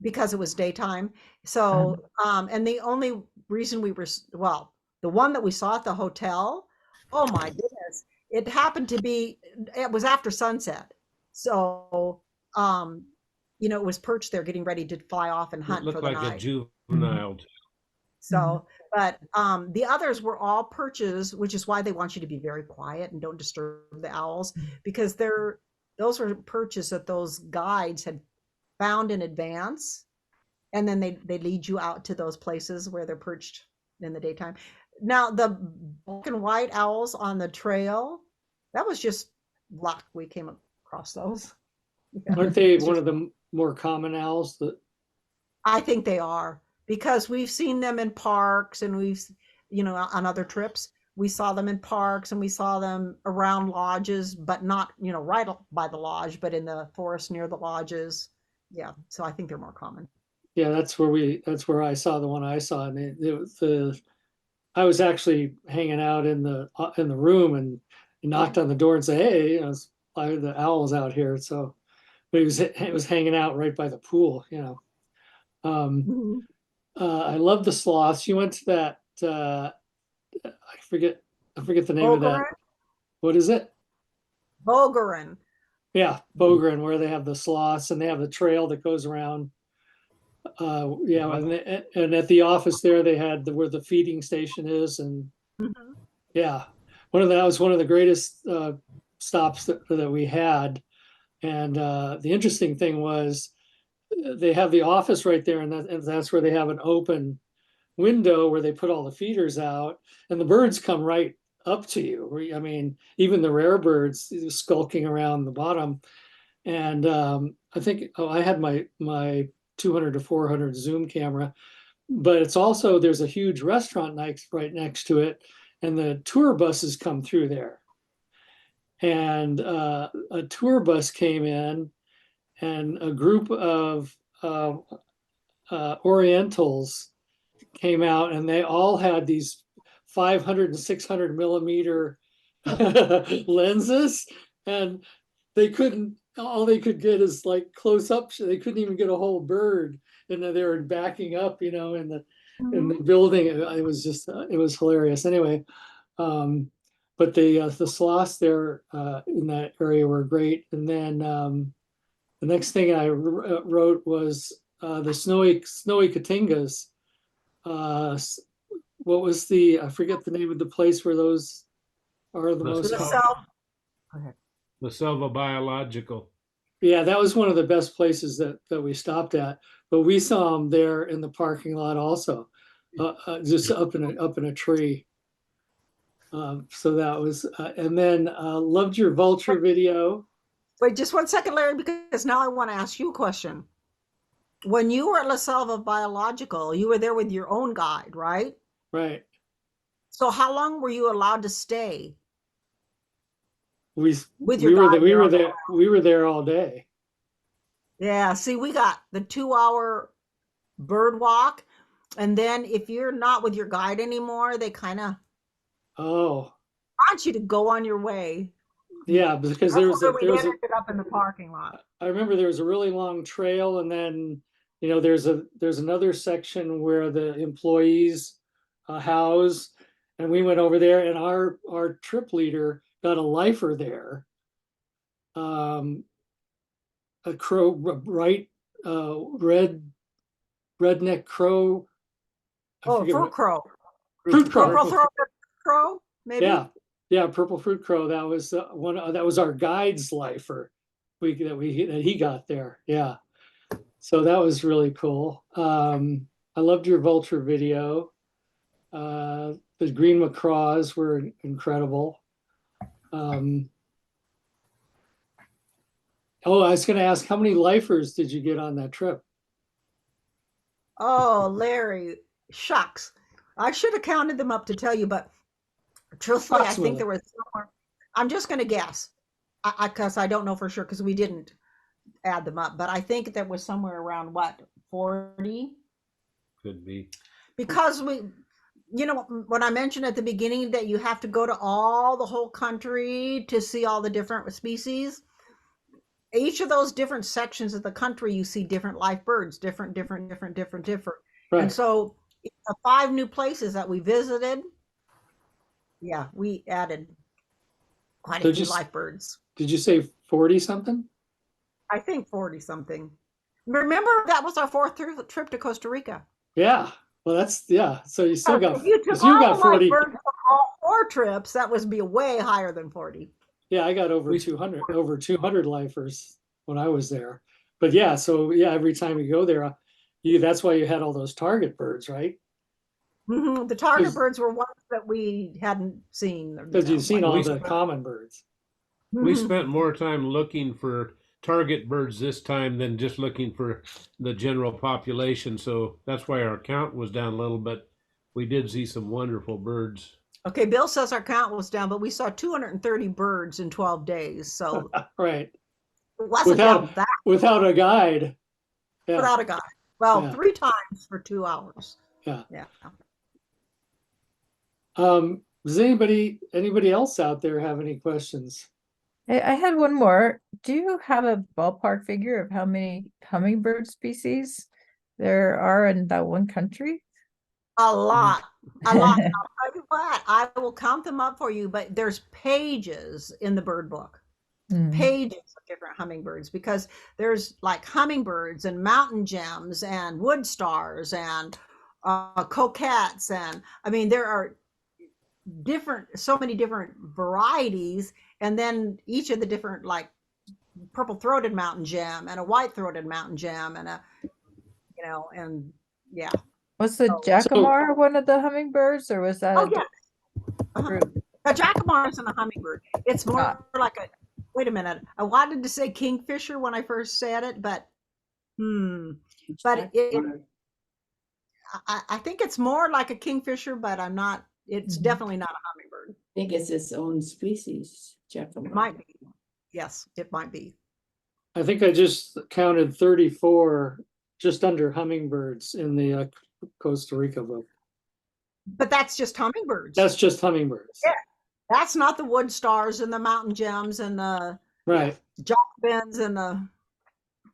S3: because it was daytime. So, and the only reason we were, well, the one that we saw at the hotel, oh my goodness, it happened to be, it was after sunset. So, it was perched there getting ready to fly off and
S5: It
S3: hunt for
S5: looked
S3: the
S5: like a
S3: night.
S5: juvenile.
S3: So, but the others were all perches, which is why they want you to be very quiet and don't disturb the owls, because those were perches that those guides had found in advance, and then they lead you out to those places where they're perched in the daytime. Now the black and white owls on the trail, that was just luck. We came across those.
S1: Aren't they one of the more common owls that?
S3: I think they are, because we've seen them in parks, and we've, on other trips, we saw them in parks and we saw them around lodges, but not, right by the lodge, but in the forest near the lodges. Yeah. So I think they're more common.
S1: Yeah, that's where I saw the one I saw. And I was actually hanging out in the room and knocked on the door and said, "Hey, the owl's out here." So, but it was hanging out right by the pool, I love the sloths. You went to that, I forget the name of that.
S3: Bogarin?
S1: What is it?
S3: Bogarin.
S1: Yeah, Bogarin, where they have the sloths and they have the trail that goes around. And at the office there, they had where the feeding station is, and
S3: Mhm.
S1: yeah, that was one of the greatest stops that we had. And the interesting thing was they have the office right there, and that's where they have an open window where they put all the feeders out, and the birds come right up to you. I mean, even the rare birds skulking around the bottom. And I think I had my 200 to 400 zoom camera, but it's also, there's a huge restaurant right next to it, and the tour buses come through there. And a tour bus came in, and a group of Orientals came out, and they all had these 500 and 600 millimeter lenses, and all they could get is like close up. They couldn't even get a whole bird, and they were backing up, in the building. It was just, it was hilarious. Anyway, but the sloths there in that area were great. And then the next thing I wrote was the snowy Cotingas. What was I forget the name of the place where those are the most.
S5: La Selva Biological.
S1: Yeah, that was one of the best places that we stopped at. But we saw them there in the parking lot also, just up in a tree. So that was, and then loved your vulture video.
S3: Wait, just 1 second, Larry, because now I want to ask you a question. When you were at La Selva Biological, you were there with your own guide, right?
S1: Right.
S3: So how long were you allowed to stay?
S1: We
S3: With
S1: we
S3: your
S1: were
S3: guide
S1: there, we were there all day.
S3: Yeah, see, we got the 2-hour bird walk, and then if you're not with your guide anymore, they kind of
S1: Oh,
S3: want you to go on your way.
S1: yeah, because
S3: That's why we ended up in the parking lot.
S1: I remember there was a really long trail, and then there's another section where the employees house, And we went over there, and our trip leader got a lifer there. A crow, right, redneck crow. I
S3: Oh,
S1: forget
S3: fruit
S1: what-
S3: crow.
S1: Fruit crow.
S3: Purple throated crow, maybe?
S1: Yeah, purple fruit crow. That was one. That was our guide's lifer. That he got there. Yeah, so that was really cool. I loved your vulture video. The green macaws were incredible. Oh, I was going to ask, how many lifers did you get on that trip?
S3: Oh, Larry, shucks. I should have counted them up to tell you, but truthfully, I think
S1: Approximately.
S3: there was somewhere. I'm just going to guess, because I don't know for sure because we didn't add them up, but I think there was somewhere around what, 40?
S5: Could be.
S3: Because when I mentioned at the beginning that you have to go to the whole country to see all the different species, each of those different sections of the country, you see different live birds, different.
S1: Right.
S3: And so the 5 new places that we visited, yeah, we added quite a
S1: Did
S3: few
S1: you-
S3: live birds.
S1: Did you say 40 something?
S3: I think 40 something. Remember, that was our 4th trip to Costa Rica.
S1: Yeah. Well, yeah. So you still got,
S3: If you took
S1: you
S3: all
S1: got
S3: the
S1: 40.
S3: live birds from all 4 trips, that would be way higher than 40.
S1: Yeah, I got over 200 lifers when I was there. But yeah, so yeah, every time you go there, that's why you had all those target birds, right?
S3: Mm-hmm. The target
S1: 'Cause-
S3: birds were ones that we hadn't seen.
S1: Because you've seen
S3: like-
S1: all the common birds.
S5: We
S3: Mhm.
S5: spent more time looking for target birds this time than just looking for the general population. So that's why our count was down a little, but we did see some wonderful birds.
S3: Okay, Bill says our count was down, but we saw 230 birds in 12 days. So
S1: Right.
S3: it wasn't down that
S1: Without a guide. Yeah.
S3: without a guide. Well,
S1: Yeah.
S3: 3 times for 2 hours.
S1: Yeah.
S3: Yeah.
S1: Does anybody else out there have any questions?
S2: I had one more. Do you have a ballpark figure of how many hummingbird species there are in that one country?
S3: A lot. A lot. I'll tell you what, I will count them up for you, but there's pages in the bird book.
S2: Hmm.
S3: Pages of different hummingbirds, because there's like hummingbirds and mountain gems and wood stars and coquettes, and I mean there are so many different varieties, and then each of the different, like purple-throated mountain gem and a white-throated mountain gem and and yeah.
S2: Was the
S3: So-
S2: jacamar one of the hummingbirds, or was that
S3: Oh
S2: a
S3: yeah. Uh-huh.
S2: group?
S3: A jacamar isn't a hummingbird. It's more
S2: Ah.
S3: like a. Wait a minute. I wanted to say kingfisher when I first said it, but But I think it's more like a kingfisher, but I'm not. It's
S2: Mhm.
S3: definitely not a hummingbird.
S7: I think it's its own species,
S3: It
S7: Jackamar.
S3: might be. Yes, it might be.
S1: I think I just counted 34, just under hummingbirds in the Costa Rica book.
S3: But that's just hummingbirds.
S1: That's just hummingbirds.
S3: Yeah. That's not the wood stars and the mountain gems and the
S1: Right.
S3: jacobins and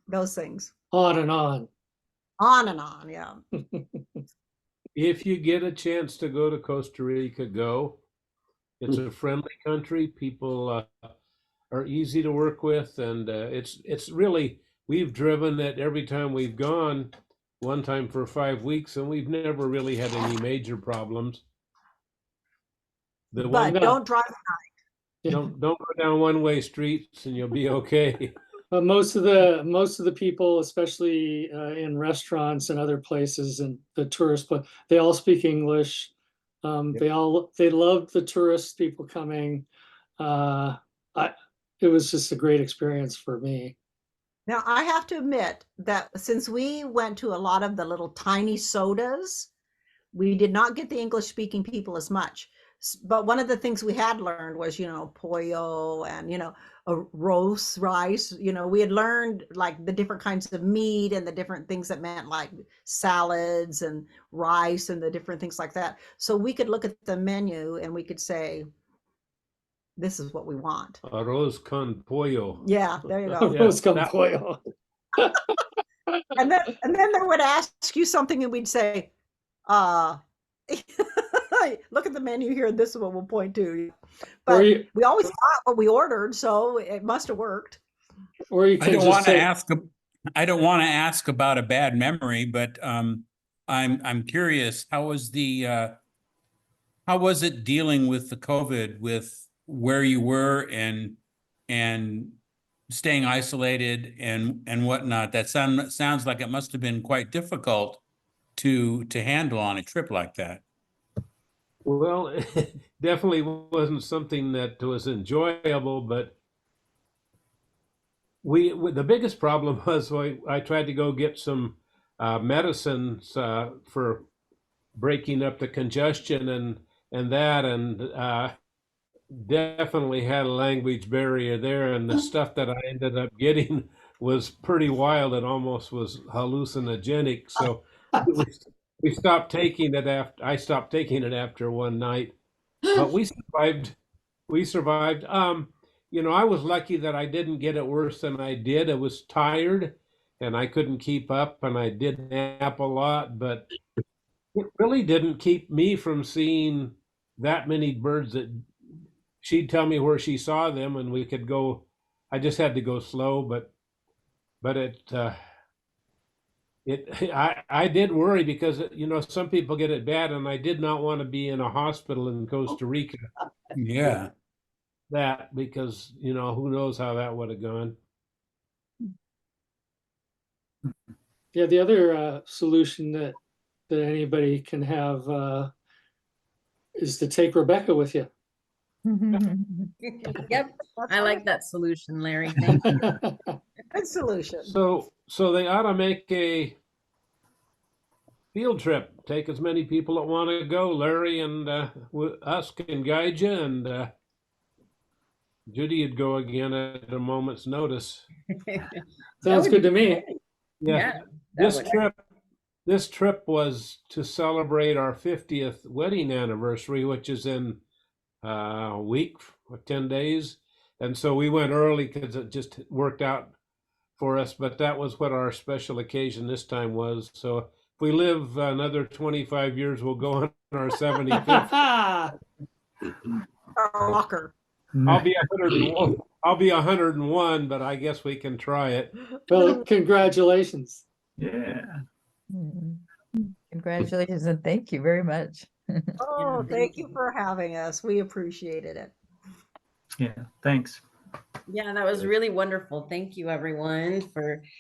S3: those things.
S1: On and on.
S3: On and on. Yeah.
S5: If you get a chance to go to Costa Rica, go. It's a friendly country. People are easy to work with, and it's really, we've driven it every time we've gone. One time for 5 weeks, and we've never really had any major problems. The
S3: But
S5: one,
S3: don't drive.
S5: don't go down one-way streets, and you'll be okay.
S1: But most of the people, especially in restaurants and other places, and the tourists, but they all speak English. They loved the tourist people coming. It was just a great experience for me.
S3: Now, I have to admit that since we went to a lot of the little tiny sodas, we did not get the English speaking people as much. But one of the things we had learned was, pollo and, a roast rice. We had learned like the different kinds of meat and the different things that meant, like salads and rice and the different things like that. So we could look at the menu and we could say, this is what we want.
S5: Arroz con pollo.
S3: Yeah, there you go.
S5: Yeah,
S1: Arroz con
S5: that-
S1: pollo.
S3: And then they would ask you something and we'd say, Look at the menu here. This is what we'll point to.
S1: Or
S3: But
S1: you,
S3: we always got what we ordered, so it must have worked.
S1: or you
S8: I
S1: can
S8: don't
S1: just
S8: want to
S1: say,
S8: ask. I don't want to ask about a bad memory, but I'm curious. How was how was it dealing with the COVID, with where you were and staying isolated and whatnot? That sounds like it must have been quite difficult to handle on a trip like that.
S5: Well, it definitely wasn't something that was enjoyable, but the biggest problem was I tried to go get some medicines for breaking up the congestion and that, and definitely had a language barrier there, and the stuff that I ended up getting was pretty wild and almost was hallucinogenic. So we, we stopped taking it after I stopped taking it after one night, but we survived. We survived. I was lucky that I didn't get it worse than I did. I was tired and I couldn't keep up, and I did nap a lot, but it really didn't keep me from seeing that many birds that she'd tell me where she saw them and we could go. I just had to go slow, but I did worry because some people get it bad, and I did not want to be in a hospital in Costa Rica.
S8: Yeah.
S5: That because who knows how that would have gone.
S1: yeah, the other solution that anybody can have is to take Rebecca with you.
S6: Yep, I like that solution, Larry. Thank you.
S3: Good solution.
S5: So they ought to make a field trip. Take as many people that want to go. Larry and us can guide you, and Judee would go again at a moment's notice.
S1: Sounds good to me.
S6: Yeah,
S5: This trip was to celebrate our 50th wedding anniversary, which is in a week or 10 days. And so we went early because it just worked out for us. But that was what our special occasion this time was. So if we live another 25 years, we'll go on our 75th.
S3: Rocker.
S5: I'll be 101. I'll be 101, but I guess we can try it.
S1: Well, congratulations.
S4: Yeah.
S2: Congratulations and thank you very much.
S3: Oh, thank you for having us. We appreciated it.
S4: Yeah. Thanks.
S6: yeah, that was really wonderful. Thank you, everyone, for